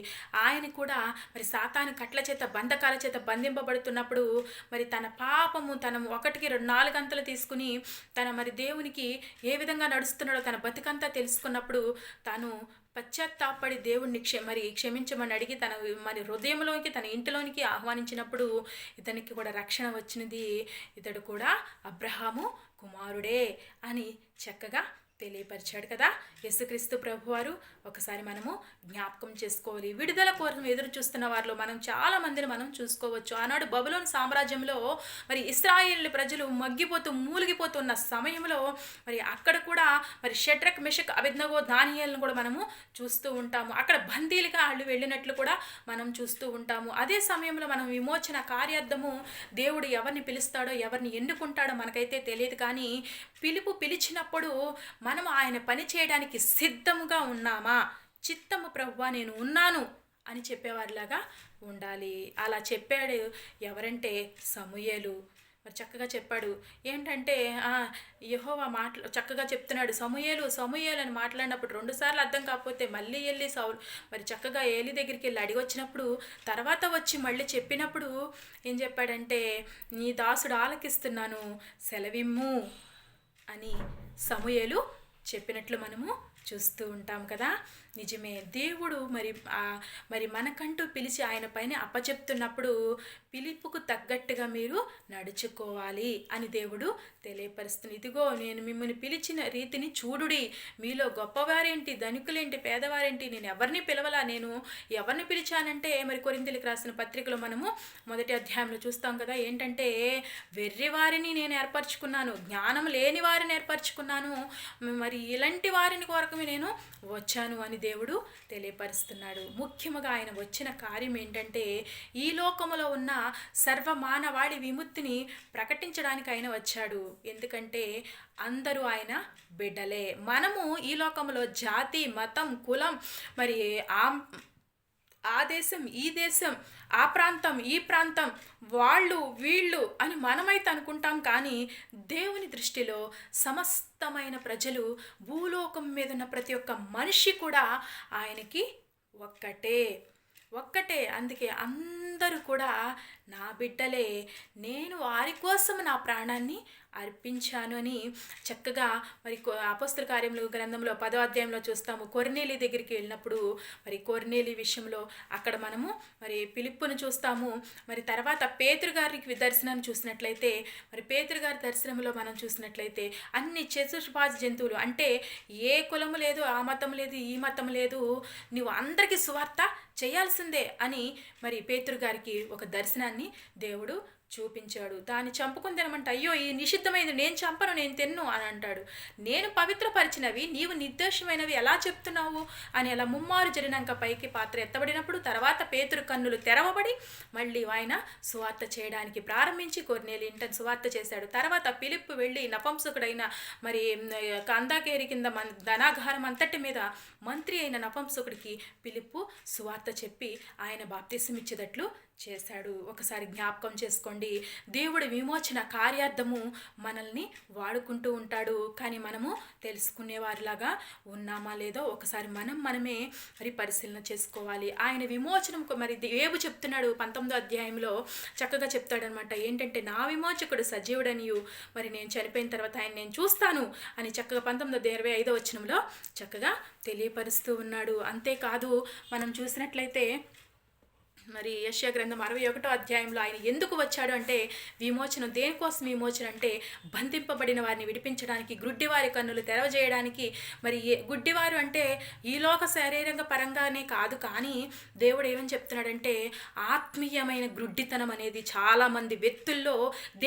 ఆయన కూడా మరి సాతాను కట్ల చేత బంధకాల చేత బంధింపబడుతున్నప్పుడు మరి తన పాపము తన 1-4 గంటలు తీసుకుని తన మరి దేవునికి ఏ విధంగా నడుస్తున్నాడో తన బతికంతా తెలుసుకున్నప్పుడు తాను పశ్చాత్తాపడి దేవుణ్ణి క్షమించమని అడిగి తన మరి హృదయంలోనికి తన ఇంటిలోనికి ఆహ్వానించినప్పుడు ఇతనికి కూడా రక్షణ వచ్చినది. ఇతడు కూడా అబ్రహాము కుమారుడే అని చక్కగా తెలియపరిచాడు కదా యేసుక్రీస్తు ప్రభువారు. ఒకసారి మనము జ్ఞాపకం చేసుకోవాలి. విడుదల కోసం ఎదురు చూస్తున్న వారిలో మనం చాలా మందిని మనం చూసుకోవచ్చు. ఆనాడు బబులోను సామ్రాజ్యంలో మరి ఇశ్రాయేలు ప్రజలు మూలిగిపోతున్న సమయంలో మరి అక్కడ కూడా మరి షడ్రక్ మెషక్ అబేద్నెగో దానియేలును కూడా మనము చూస్తూ ఉంటాము. అక్కడ బందీలుగా వాళ్ళు వెళ్ళినట్లు కూడా మనం చూస్తూ ఉంటాము. అదే సమయంలో మనం విమోచన కార్యార్థము దేవుడు ఎవరిని పిలుస్తాడో ఎవరిని ఎన్నుకుంటాడో మనకైతే తెలియదు. కానీ పిలిచినప్పుడు మనము ఆయన పని చేయడానికి సిద్ధముగా ఉన్నామా? చిత్తము ప్రభువా నేను ఉన్నాను అని చెప్పేవారిలాగా ఉండాలి. అలా చెప్పాడు ఎవరంటే సమూయేలు. మరి చక్కగా చెప్పాడు. ఏంటంటే యెహోవా చక్కగా చెప్తున్నాడు. సమూయేలు అని మాట్లాడినప్పుడు 2 సార్లు అర్థం కాకపోతే మళ్ళీ వెళ్ళి మరి చక్కగా ఏలి దగ్గరికి వెళ్ళి అడిగి వచ్చినప్పుడు తర్వాత వచ్చి మళ్ళీ చెప్పినప్పుడు ఏం చెప్పాడంటే నీ దాసుడు ఆలకిస్తున్నాను సెలవిమ్ము అని సమూయేలు చెప్పినట్లు మనము చూస్తూ ఉంటాం కదా. నిజమే, దేవుడు మరి మనకంటూ పిలిచి ఆయన పైన అప్పచెప్తున్నప్పుడు పిలుపుకు తగ్గట్టుగా మీరు నడుచుకోవాలి అని దేవుడు తెలియపరుస్తుంది. ఇదిగో నేను మిమ్మల్ని పిలిచిన రీతిని చూడుడి, మీలో గొప్పవారేంటి ధనికులేంటి పేదవారేంటి, నేను ఎవరిని పిలవలా, నేను ఎవరిని పిలిచానంటే మరి కొరింథీయులకు రాసిన పత్రికలో మనము 1వ అధ్యాయంలో చూస్తాం కదా. ఏంటంటే వెర్రివారిని నేను ఏర్పరచుకున్నాను, జ్ఞానం లేని వారిని ఏర్పరచుకున్నాను, మరి ఇలాంటి వారిని కొరకు నేను వచ్చాను అని దేవుడు తెలియపరుస్తున్నాడు. ముఖ్యంగా ఆయన వచ్చిన కార్యం ఏంటంటే ఈ లోకములో ఉన్న సర్వమానవాళి విముక్తిని ప్రకటించడానికి ఆయన వచ్చాడు. ఎందుకంటే అందరూ ఆయన బిడ్డలే. మనము ఈ లోకంలో జాతి మతం కులం మరి ఆ దేశం, ఈ దేశం, ఆ ప్రాంతం, ఈ ప్రాంతం, వాళ్ళు వీళ్ళు అని మనమైతే అనుకుంటాం. కానీ దేవుని దృష్టిలో సమస్తమైన ప్రజలు, భూలోకం మీద ఉన్న ప్రతి ఒక్క మనిషి కూడా ఆయనకి ఒక్కటే, ఒక్కటే. అందుకే అందరూ కూడా నా బిడ్డలే, నేను వారి కోసం నా ప్రాణాన్ని అర్పించాను అని చక్కగా మరి అపోస్తల కార్యములు గ్రంథంలో 10వ అధ్యాయంలో చూస్తాము. కొర్నేలి దగ్గరికి వెళ్ళినప్పుడు మరి కొర్నేలి విషయంలో అక్కడ మనము మరి ఫిలిప్పును చూస్తాము. మరి తర్వాత పేతురు గారికి దర్శనాన్ని చూసినట్లయితే, మరి పేతురు గారి దర్శనంలో మనం చూసినట్లయితే అన్ని చతుర్పాద జంతువులు, అంటే ఏ కులము లేదు, ఆ మతం లేదు, ఈ మతం లేదు, నువ్వు అందరికీ సువార్త చేయాల్సిందే అని మరి పేతురు గారికి ఒక దర్శనాన్ని దేవుడు చూపించాడు. దాన్ని చంపుకొని తినమంటే, అయ్యో ఈ నిషిద్ధమైనది నేను చంపను, నేను తిన్ను అని అంటాడు. నేను పవిత్రపరిచినవి నీవు నిర్దోషమైనవి ఎలా చెప్తున్నావు అని అలా ముమ్మారు జరినాక పైకి పాత్ర ఎత్తబడినప్పుడు తర్వాత పేతురు కన్నులు తెరవబడి మళ్ళీ ఆయన సువార్త చేయడానికి ప్రారంభించి కొర్నేలి ఇంట సువార్త చేశాడు. తర్వాత ఫిలిప్పు వెళ్ళి నపంసకుడైన మరి కందాకేరి కింద ధనాగారం అంతటి మీద మంత్రి అయిన నపంసకుడికి ఫిలిప్పు సువార్త చెప్పి ఆయన బాప్తిసం ఇచ్చేటట్లు చేశాడు. ఒకసారి జ్ఞాపకం చేసుకోండి, దేవుడి విమోచన కార్యార్థము మనల్ని వాడుకుంటూ ఉంటాడు. కానీ మనము తెలుసుకునేవారిలాగా ఉన్నామా లేదో ఒకసారి మనమే మరి పరిశీలన చేసుకోవాలి. ఆయన విమోచనం మరి ఏబు చెప్తున్నాడు 19వ అధ్యాయంలో చక్కగా చెప్తాడనమాట. ఏంటంటే నా విమోచకుడు సజీవుడనియు, మరి నేను చనిపోయిన తర్వాత ఆయన నేను చూస్తాను అని చక్కగా 19:25 వచనంలో చక్కగా తెలియపరుస్తూ ఉన్నాడు. అంతేకాదు మనం చూసినట్లయితే మరి యెషయా గ్రంథం 61వ అధ్యాయంలో ఆయన ఎందుకు వచ్చాడు అంటే విమోచనం. దేనికోసం విమోచన అంటే బంధింపబడిన వారిని విడిపించడానికి, గుడ్డివారి కన్నులు తెరవజేయడానికి. మరి గుడ్డివారు అంటే ఈ లోక శారీరక పరంగానే కాదు, కానీ దేవుడు ఏమని చెప్తున్నాడంటే ఆత్మీయమైన గుడ్డితనం అనేది చాలామంది వ్యక్తుల్లో,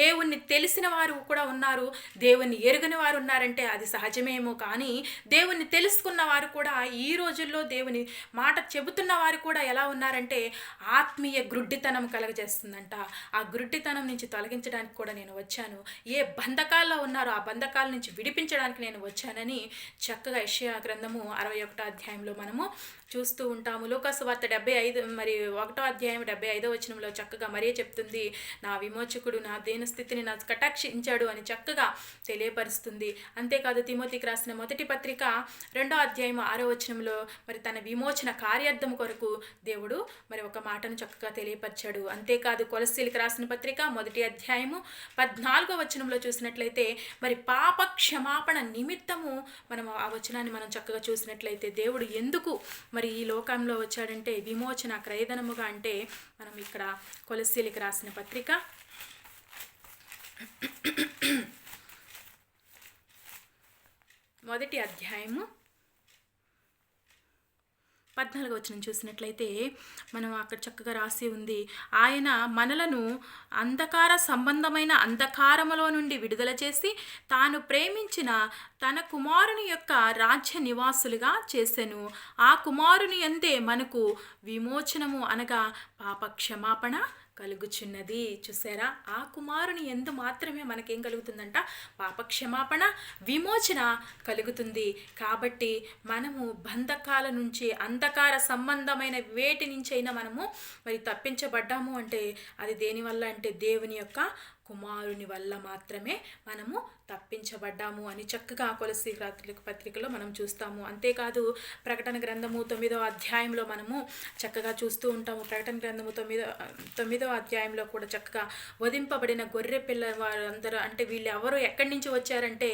దేవుణ్ణి తెలిసిన వారు కూడా ఉన్నారు, దేవుణ్ణి ఎరుగని వారు ఉన్నారంటే అది సహజమేమో, కానీ దేవుణ్ణి తెలుసుకున్న వారు కూడా ఈ రోజుల్లో దేవుని మాట చెబుతున్న వారు కూడా ఎలా ఉన్నారంటే ఆత్మీయ గ్రుడ్డితనం కలగజేస్తుందంట. ఆ గ్రుడ్డితనం నుంచి తొలగించడానికి కూడా నేను వచ్చాను, ఏ బంధకాల్లో ఉన్నారో ఆ బంధకాల నుంచి విడిపించడానికి నేను వచ్చానని చక్కగా యెషయా గ్రంథము 61వ అధ్యాయంలో మనము చూస్తూ ఉంటాము. లూకాసు వార్త 75 మరి 1వ అధ్యాయం 75వ వచనంలో చక్కగా మరియ చెప్తుంది, నా విమోచకుడు నా దీన స్థితిని నాకు కటాక్షించాడు అని చక్కగా తెలియపరుస్తుంది. అంతేకాదు తిమోతికి రాసిన మొదటి పత్రిక 2వ అధ్యాయం 6వ వచనంలో మరి తన విమోచన కార్యార్థం కొరకు దేవుడు మరి ఒక మాటను చక్కగా తెలియపరిచాడు. అంతేకాదు కొలస్సీలకు రాసిన పత్రిక 1వ అధ్యాయము 14వ వచనంలో చూసినట్లయితే మరి పాప క్షమాపణ నిమిత్తము మనం ఆ వచనాన్ని మనం చక్కగా చూసినట్లయితే దేవుడు ఎందుకు మరి ఈ లోకంలో వచ్చాడంటే విమోచన క్రయధనముగా, అంటే మనం ఇక్కడ కొలస్సీలకు రాసిన పత్రిక 1వ అధ్యాయము 14వ వచనం చూసినట్లయితే మనం అక్కడ చక్కగా రాసి ఉంది, ఆయన మనలను అంధకార సంబంధమైన అంధకారములో నుండి విడుదల చేసి తాను ప్రేమించిన తన కుమారుని యొక్క రాజ్య నివాసులుగా చేసెను. ఆ కుమారుని యందే మనకు విమోచనము అనగా పాప క్షమాపణ కలుగుచున్నది. చూసారా, ఆ కుమారుని యందు మాత్రమే మనకేం కలుగుతుందంట, పాపక్షమాపణ విమోచన కలుగుతుంది. కాబట్టి మనము బంధకాల నుంచి, అంధకార సంబంధమైన వేటి నుంచి అయినా మనము మరి తప్పించబడ్డాము అంటే అది దేనివల్ల అంటే దేవుని యొక్క కుమారుని వల్ల మాత్రమే మనము తప్పించబడ్డాము అని చక్కగా కొలస్సీ పత్రికలో మనం చూస్తాము. అంతేకాదు ప్రకటన గ్రంథము 9వ అధ్యాయంలో మనము చక్కగా చూస్తూ ఉంటాము. ప్రకటన గ్రంథము 9వ అధ్యాయంలో కూడా చక్కగా వధింపబడిన గొర్రెపిల్ల వారందరూ, అంటే వీళ్ళు ఎవరు ఎక్కడి నుంచి వచ్చారంటే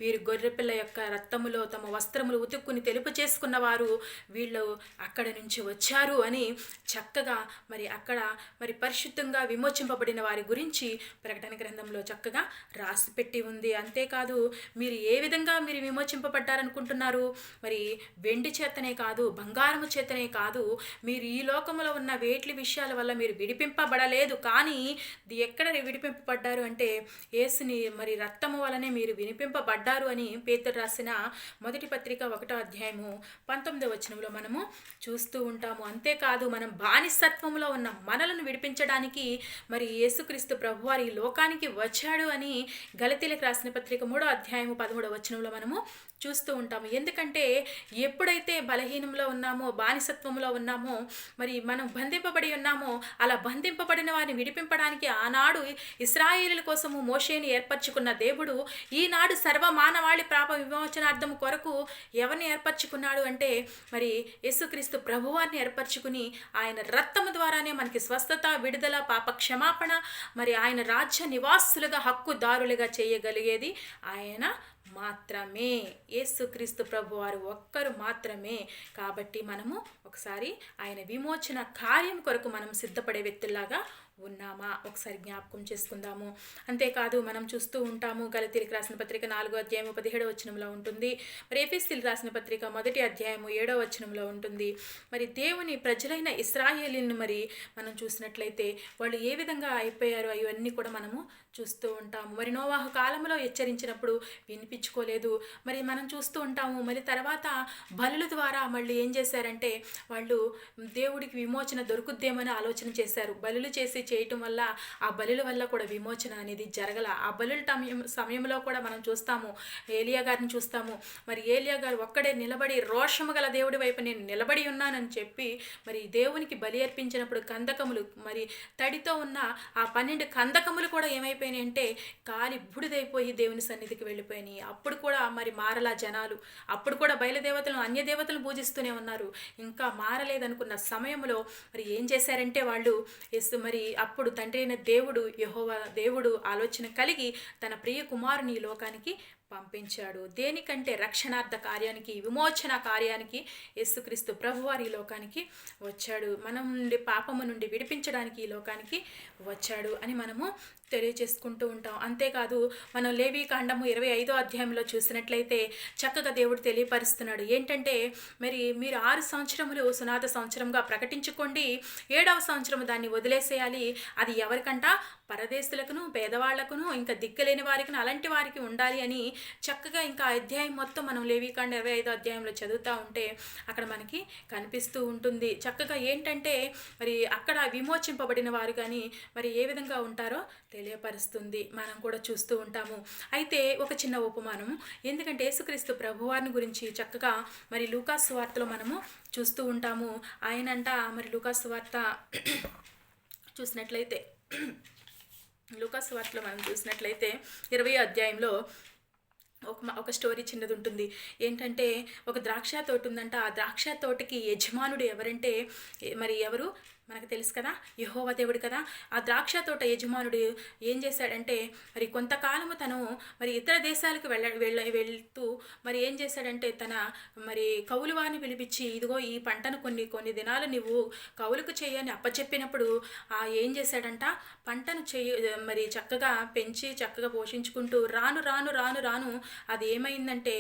వీరు గొర్రెపిల్ల యొక్క రక్తములో తమ వస్త్రములు ఉతుక్కుని తెలుపు చేసుకున్న వారు వీళ్ళు అక్కడి నుంచి వచ్చారు అని చక్కగా మరి అక్కడ మరి పరిశుద్ధంగా విమోచింపబడిన వారి గురించి ప్రకటన గ్రంథంలో చక్కగా రాసిపెట్టి ఉంది. అంతేకాదు మీరు ఏ విధంగా మీరు విమోచింపబడ్డారనుకుంటున్నారు, మరి వెండి చేతనే కాదు, బంగారము చేతనే కాదు, మీరు ఈ లోకంలో ఉన్న వేట్లి విషయాల వల్ల మీరు విడిపింపబడలేదు, కానీ ఎక్కడ విడిపింపబడ్డారు అంటే యేసుని మరి రక్తము వలనే మీరు వినిపింపబడ్డారు అని పేతురు రాసిన మొదటి పత్రిక 1వ అధ్యాయము 19వ వచనంలో మనము చూస్తూ ఉంటాము. అంతేకాదు మనం బానిసత్వంలో ఉన్న మనలను విడిపించడానికి మరి యేసుక్రీస్తు ప్రభువారి లోకానికి వచ్చాడు అని గలతీలకు రాసిన పత్రిక 3వ అధ్యాయము 13వ వచనంలో మనము చూస్తూ ఉంటాము. ఎందుకంటే ఎప్పుడైతే బలహీనంలో ఉన్నామో, బానిసత్వంలో ఉన్నామో, మరి మనం బంధింపబడి ఉన్నామో, అలా బంధింపబడిన వారిని విడిపింపడానికి ఆనాడు ఇశ్రాయేలుల కోసము మోషేని ఏర్పరచుకున్న దేవుడు ఈనాడు సర్వమానవాళి పాప విమోచనార్థం కొరకు ఎవరిని ఏర్పరచుకున్నాడు అంటే మరి యేసుక్రీస్తు ప్రభువారిని ఏర్పరచుకుని ఆయన రక్తము ద్వారానే మనకి స్వస్థత, విడుదల, పాప క్షమాపణ, మరి ఆయన రాజ్య నివాసులుగా హక్కుదారులుగా చేయగలిగేది ఆయన మాత్రమే. యేసుక్రీస్తు ప్రభువారు ఒక్కరు మాత్రమే. కాబట్టి మనము ఒకసారి ఆయన విమోచన కార్యం కొరకు మనం సిద్ధపడే వ్యక్తుల్లాగా ఉన్నామా ఒకసారి జ్ఞాపకం చేసుకుందాము. అంతేకాదు మనం చూస్తూ ఉంటాము, గలతీలకు రాసిన పత్రిక 4వ అధ్యాయము 17వ వచనంలో ఉంటుంది. మరి ఎఫెసీయులకు రాసిన పత్రిక 1వ అధ్యాయము 7వ వచనంలో ఉంటుంది. మరి దేవుని ప్రజలైన ఇశ్రాయేలీయులను మరి మనం చూసినట్లయితే వాళ్ళు ఏ విధంగా అయిపోయారో అవన్నీ కూడా మనము చూస్తూ ఉంటాము. మరి నోవాహు కాలంలో హెచ్చరించినప్పుడు వినిపించుకోలేదు. మరి మనం చూస్తూ ఉంటాము. మరి తర్వాత బలుల ద్వారా మళ్ళీ ఏం చేశారంటే వాళ్ళు దేవుడికి విమోచన దొరుకుద్దేమని ఆలోచన చేశారు. బలులు చేయటం వల్ల ఆ బలుల వల్ల కూడా విమోచన అనేది జరగల. ఆ బలుల సమయంలో కూడా మనం చూస్తాము, ఏలియా గారిని చూస్తాము. మరి ఏలియా గారు ఒక్కడే నిలబడి రోషము గల దేవుడి వైపు నేను నిలబడి ఉన్నానని చెప్పి మరి దేవునికి బలి అర్పించినప్పుడు కందకములు మరి తడితో ఉన్న ఆ 12 కందకములు కూడా ఏమైపోయినాయి అంటే కాలి బుడిదైపోయి దేవుని సన్నిధికి వెళ్ళిపోయినాయి. అప్పుడు కూడా మరి మారలా జనాలు. అప్పుడు కూడా బయలుదేవతలను అన్య దేవతలను పూజిస్తూనే ఉన్నారు. ఇంకా మారలేదనుకున్న సమయంలో మరి ఏం చేశారంటే వాళ్ళు మరి అప్పుడు తండ్రి అయిన దేవుడు యెహోవా దేవుడు ఆలోచన కలిగి తన ప్రియ కుమారుని ఈ లోకానికి పంపించాడు. దేనికంటే రక్షణార్థ కార్యానికి, విమోచన కార్యానికి యేసుక్రీస్తు ప్రభువారి ఈ లోకానికి వచ్చాడు. మనం నుండి పాపము నుండి విడిపించడానికి ఈ లోకానికి వచ్చాడు అని మనము తెలియజేసుకుంటూ ఉంటాం. అంతేకాదు మనం లేవీకాండము 25వ అధ్యాయంలో చూసినట్లయితే చక్కగా దేవుడు తెలియపరుస్తున్నాడు. ఏంటంటే మరి మీరు 6 సంవత్సరములు సునాద సంవత్సరంగా ప్రకటించుకోండి, 7వ సంవత్సరము దాన్ని వదిలేసేయాలి. అది ఎవరికంట? పరదేశులకును, పేదవాళ్లకును, ఇంకా దిక్కులేని వారికి, అలాంటి వారికి ఉండాలి అని చక్కగా ఇంకా అధ్యాయం మొత్తం మనం లేవీకాండ 25వ అధ్యాయంలో చదువుతూ ఉంటే అక్కడ మనకి కనిపిస్తూ ఉంటుంది. చక్కగా ఏంటంటే మరి అక్కడ విమోచింపబడిన వారు కానీ మరి ఏ విధంగా ఉంటారో తెలియపరుస్తుంది. మనం కూడా చూస్తూ ఉంటాము. అయితే ఒక చిన్న ఉపమానం, ఎందుకంటే యేసుక్రీస్తు ప్రభువారిని గురించి చక్కగా మరి లూకా సువార్తలో మనము చూస్తూ ఉంటాము. ఆయనంట మరి లూకా సువార్త చూసినట్లయితే లూకా సువార్తలో మనం చూసినట్లయితే 20వ అధ్యాయంలో ఒక స్టోరీ చిన్నది ఉంటుంది. ఏంటంటే ఒక ద్రాక్ష తోట ఉందంట. ఆ ద్రాక్ష తోటకి యజమానుడు ఎవరంటే మరి ఎవరు మనకు తెలుసు కదా, యెహోవా దేవుడు కదా. ఆ ద్రాక్ష తోట యజమానుడు ఏం చేశాడంటే మరి కొంతకాలము తను మరి ఇతర దేశాలకు వెళ్తూ మరి ఏం చేశాడంటే తన మరి కౌలు వారిని పిలిపించి ఇదిగో ఈ పంటను కొన్ని దినాలు నువ్వు కౌలుకు చేయని అప్పచెప్పినప్పుడు ఏం చేశాడంట, పంటను మరి చక్కగా పెంచి చక్కగా పోషించుకుంటూ రాను అది ఏమైందంటే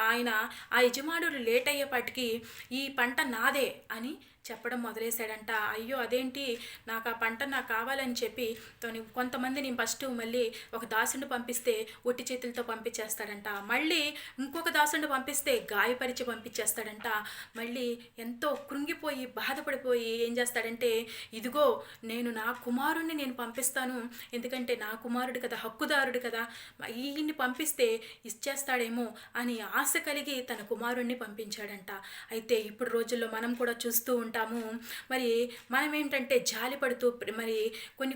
ఆయన ఆ యజమానుడు లేట్ అయ్యేపాటికి ఈ పంట నాదే అని చెప్పడం మొదలేశాడంట. అయ్యో అదేంటి, నాకు ఆ పంట నాకు కావాలని చెప్పి కొంతమందిని ఫస్ట్ మళ్ళీ ఒక దాసుని పంపిస్తే ఒట్టి చేతులతో పంపించేస్తాడంట. మళ్ళీ ఇంకొక దాసుని పంపిస్తే గాయపరిచి పంపించేస్తాడంట. మళ్ళీ ఎంతో కృంగిపోయి బాధపడిపోయి ఏం చేస్తాడంటే ఇదిగో నా కుమారుణ్ణి నేను పంపిస్తాను, ఎందుకంటే నా కుమారుడు కదా, హక్కుదారుడు కదా, ఈయన్ని పంపిస్తే ఇచ్చేస్తాడేమో అని ఆశ కలిగి తన కుమారుణ్ణి పంపించాడంట. అయితే ఇప్పుడు రోజుల్లో మనం కూడా చూస్తూ ఉంటాము. మరి మనం ఏంటంటే జాలిపడుతూ మరి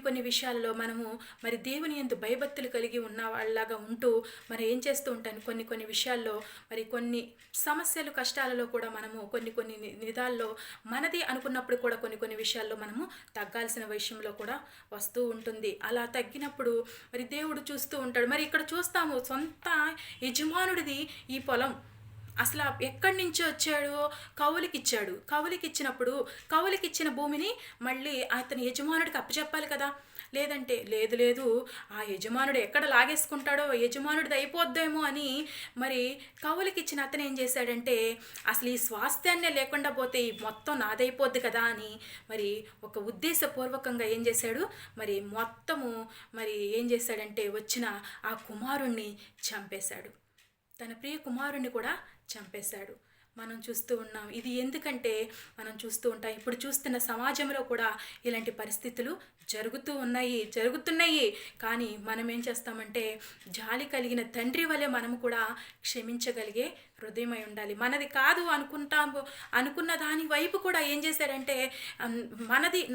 కొన్ని విషయాల్లో మనము మరి దేవుని యందు భయభక్తులు కలిగి ఉన్న వాళ్ళలాగా ఉంటూ మరి ఏం చేస్తూ ఉంటాను, కొన్ని విషయాల్లో మరి కొన్ని సమస్యలు కష్టాలలో కూడా మనము కొన్ని నిదాల్లో మనది అనుకున్నప్పుడు కూడా కొన్ని విషయాల్లో మనము తగ్గాల్సిన విషయంలో కూడా వస్తూ ఉంటుంది. అలా తగ్గినప్పుడు మరి దేవుడు చూస్తూ ఉంటాడు. మరి ఇక్కడ చూస్తాము సొంత యజమానుడిది ఈ పొలం అసలు ఎక్కడి నుంచి వచ్చాడో కౌలుకిచ్చాడు. కౌలుకిచ్చినప్పుడు కౌలుకిచ్చిన భూమిని మళ్ళీ అతని యజమానుడికి అప్పచెప్పాలి కదా. లేదంటే లేదు ఆ యజమానుడు ఎక్కడ లాగేసుకుంటాడో యజమానుడిది అయిపోద్దేమో అని మరి కౌలుకిచ్చిన అతను ఏం చేశాడంటే అసలు ఈ స్వాస్థ్యాన్నే లేకుండా పోతే ఈ మొత్తం నాదైపోద్ది కదా అని మరి ఒక ఉద్దేశపూర్వకంగా ఏం చేశాడు, మరి మొత్తము మరి ఏం చేశాడంటే వచ్చిన ఆ కుమారుణ్ణి చంపేశాడు. తన ప్రియ కుమారుణ్ణి కూడా చంపేశాడు. మనం చూస్తూ ఉన్నాం. ఇది ఎందుకంటే మనం చూస్తూ ఉంటాం. ఇప్పుడు చూస్తున్న సమాజంలో కూడా ఇలాంటి పరిస్థితులు జరుగుతున్నాయి. కానీ మనం ఏం చేస్తామంటే జాలి కలిగిన తండ్రి వలె మనము కూడా క్షమించగలిగే హృదయమై ఉండాలి. మనది కాదు అనుకున్న దాని వైపు కూడా ఏం చేశాడంటే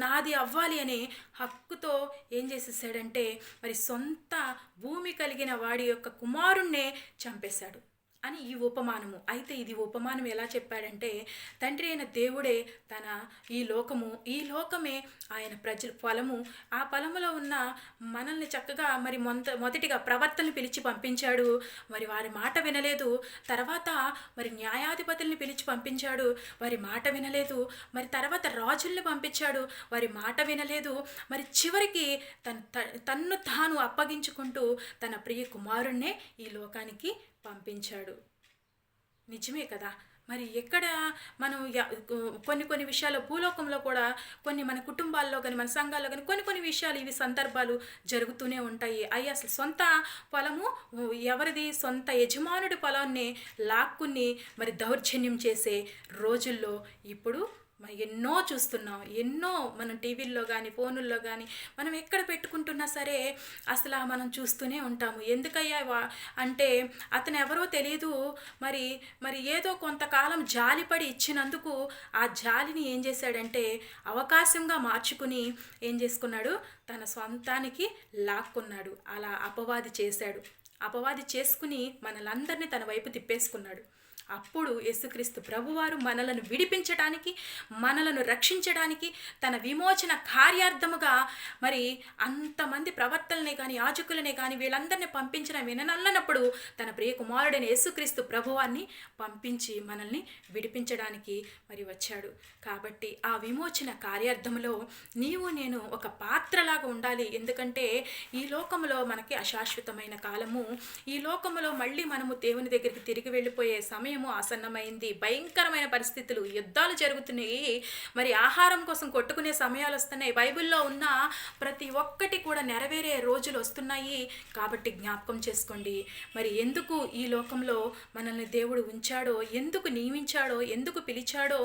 నాది అవ్వాలి అనే హక్కుతో ఏం చేసేసాడంటే మరి సొంత భూమి కలిగిన వాడి యొక్క కుమారుణ్ణే చంపేశాడు అని ఈ ఉపమానము. అయితే ఇది ఉపమానం ఎలా చెప్పాడంటే తండ్రి అయిన దేవుడే తన ఈ లోకమే ఆయన ఫలము. ఆ ఫలములో ఉన్న మనల్ని చక్కగా మరి మొదటిగా ప్రవర్తనని పిలిచి పంపించాడు. మరి వారి మాట వినలేదు. తర్వాత మరి న్యాయాధిపతుల్ని పిలిచి పంపించాడు. వారి మాట వినలేదు. మరి తర్వాత రాజుల్ని పంపించాడు. వారి మాట వినలేదు. మరి చివరికి తన్ను తాను అప్పగించుకుంటూ తన ప్రియ కుమారుణ్ణే ఈ లోకానికి పంపించాడు. నిజమే కదా. మరి ఎక్కడ మనం కొన్ని విషయాలు భూలోకంలో కూడా మన కుటుంబాల్లో కానీ మన సంఘాల్లో కానీ కొన్ని విషయాలు ఇవి సందర్భాలు జరుగుతూనే ఉంటాయి. అవి అసలు సొంత పొలము ఎవరిది సొంత యజమానుడి పొలాన్ని లాక్కుని మరి దౌర్జన్యం చేసే రోజుల్లో ఇప్పుడు మరి ఎన్నో చూస్తున్నాం. ఎన్నో మనం టీవీల్లో కానీ ఫోనుల్లో కానీ మనం ఎక్కడ పెట్టుకుంటున్నా సరే అసలు మనం చూస్తూనే ఉంటాము. ఎందుకయ్యా అంటే అతను ఎవరో తెలియదు. మరి ఏదో కొంతకాలం జాలిపడి ఇచ్చినందుకు ఆ జాలిని ఏం చేశాడంటే అవకాశంగా మార్చుకుని ఏం చేసుకున్నాడు, తన సొంతానికి లాక్కున్నాడు. అలా అపవాది చేశాడు. అపవాది చేసుకుని మనలందరినీ తన వైపు తిప్పేసుకున్నాడు. అప్పుడు యేసుక్రీస్తు ప్రభువారు మనలను విడిపించడానికి మనలను రక్షించడానికి తన విమోచన కార్యార్థముగా మరి అంతమంది ప్రవర్తననే కానీ యాజకులనే కానీ వీళ్ళందరినీ పంపించిన విననన్నప్పుడు తన ప్రియ కుమారుడైన యేసుక్రీస్తు ప్రభువాన్ని పంపించి మనల్ని విడిపించడానికి మరి వచ్చాడు. కాబట్టి ఆ విమోచన కార్యార్థంలో నీవు నేను ఒక పాత్రలాగా ఉండాలి. ఎందుకంటే ఈ లోకంలో మనకి అశాశ్వతమైన కాలము. ఈ లోకంలో మళ్ళీ మనము దేవుని దగ్గరికి తిరిగి వెళ్ళిపోయే సమయం ఆసన్నమైంది. భయంకరమైన పరిస్థితులు, యుద్ధాలు జరుగుతున్నాయి. మరి ఆహారం కోసం కొట్టుకునే సమయాలు వస్తున్నాయి. బైబిల్లో ఉన్న ప్రతి ఒక్కటి కూడా నెరవేరే రోజులు వస్తున్నాయి. కాబట్టి జ్ఞాపకం చేసుకోండి, మరి ఎందుకు ఈ లోకంలో మనల్ని దేవుడు ఉంచాడో, ఎందుకు నియమించాడో, ఎందుకు పిలిచాడో,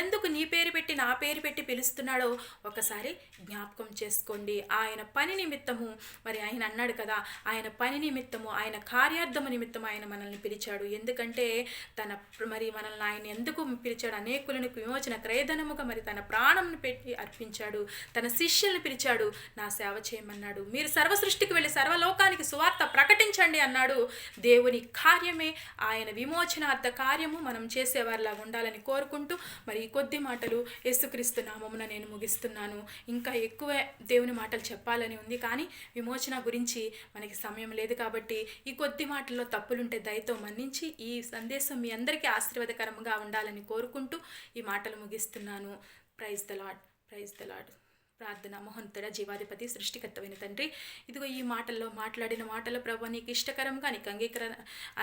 ఎందుకు నీ పేరు పెట్టి నా పేరు పెట్టి పిలుస్తున్నాడో ఒకసారి జ్ఞాపకం చేసుకోండి. ఆయన పని నిమిత్తము మరి ఆయన అన్నాడు కదా, ఆయన పని నిమిత్తము ఆయన కార్యార్థము నిమిత్తము ఆయన మనల్ని పిలిచాడు. ఎందుకంటే మనల్ని ఆయన ఎందుకు పిలిచాడు, అనేకులను విమోచన క్రయధనముగా మరి తన ప్రాణంను పెట్టి అర్పించాడు. తన శిష్యులను పిలిచాడు, నా సేవ చేయమన్నాడు. మీరు సర్వ సృష్టికి వెళ్ళి సర్వలోకానికి సువార్త ప్రకటించండి అన్నాడు. దేవుని కార్యమే ఆయన విమోచనార్థ కార్యము మనం చేసేవారిలాగా ఉండాలని కోరుకుంటూ మరి ఈ కొద్ది మాటలు యేసుక్రీస్తు నామమున నేను ముగిస్తున్నాను. ఇంకా ఎక్కువ దేవుని మాటలు చెప్పాలని ఉంది, కానీ విమోచన గురించి మనకి సమయం లేదు. కాబట్టి ఈ కొద్ది మాటల్లో తప్పులుంటే దయతో మన్నించి ఈ సందేశం మీ అందరికీ ఆశీర్వాదకరంగా ఉండాలని కోరుకుంటూ ఈ మాటలు ముగిస్తున్నాను. Praise the lord, praise the lord. ప్రార్థన. మహోన్నతుడ జీవాధిపతి సృష్టికర్తమైన తండ్రి, ఇదిగో ఈ మాటల్లో మాట్లాడిన మాటలు ప్రభు నీకు ఇష్టకరంగా నీకు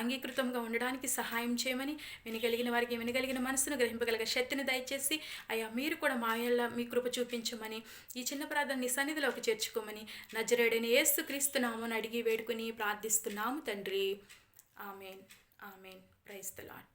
అంగీకృతంగా ఉండడానికి సహాయం చేయమని, వినగలిగిన వారికి వినగలిగిన మనసును గ్రహింపగలిగే శక్తిని దయచేసి అయ్యా మీరు కూడా మాయల్లో మీ కృప చూపించమని, ఈ చిన్న ప్రార్థన నీ సన్నిధిలోకి చేర్చుకోమని నజరేయుడైన యేసుక్రీస్తు నామమున అడిగి వేడుకుని ప్రార్థిస్తున్నాము తండ్రి. Amen, amen. Praise the lord.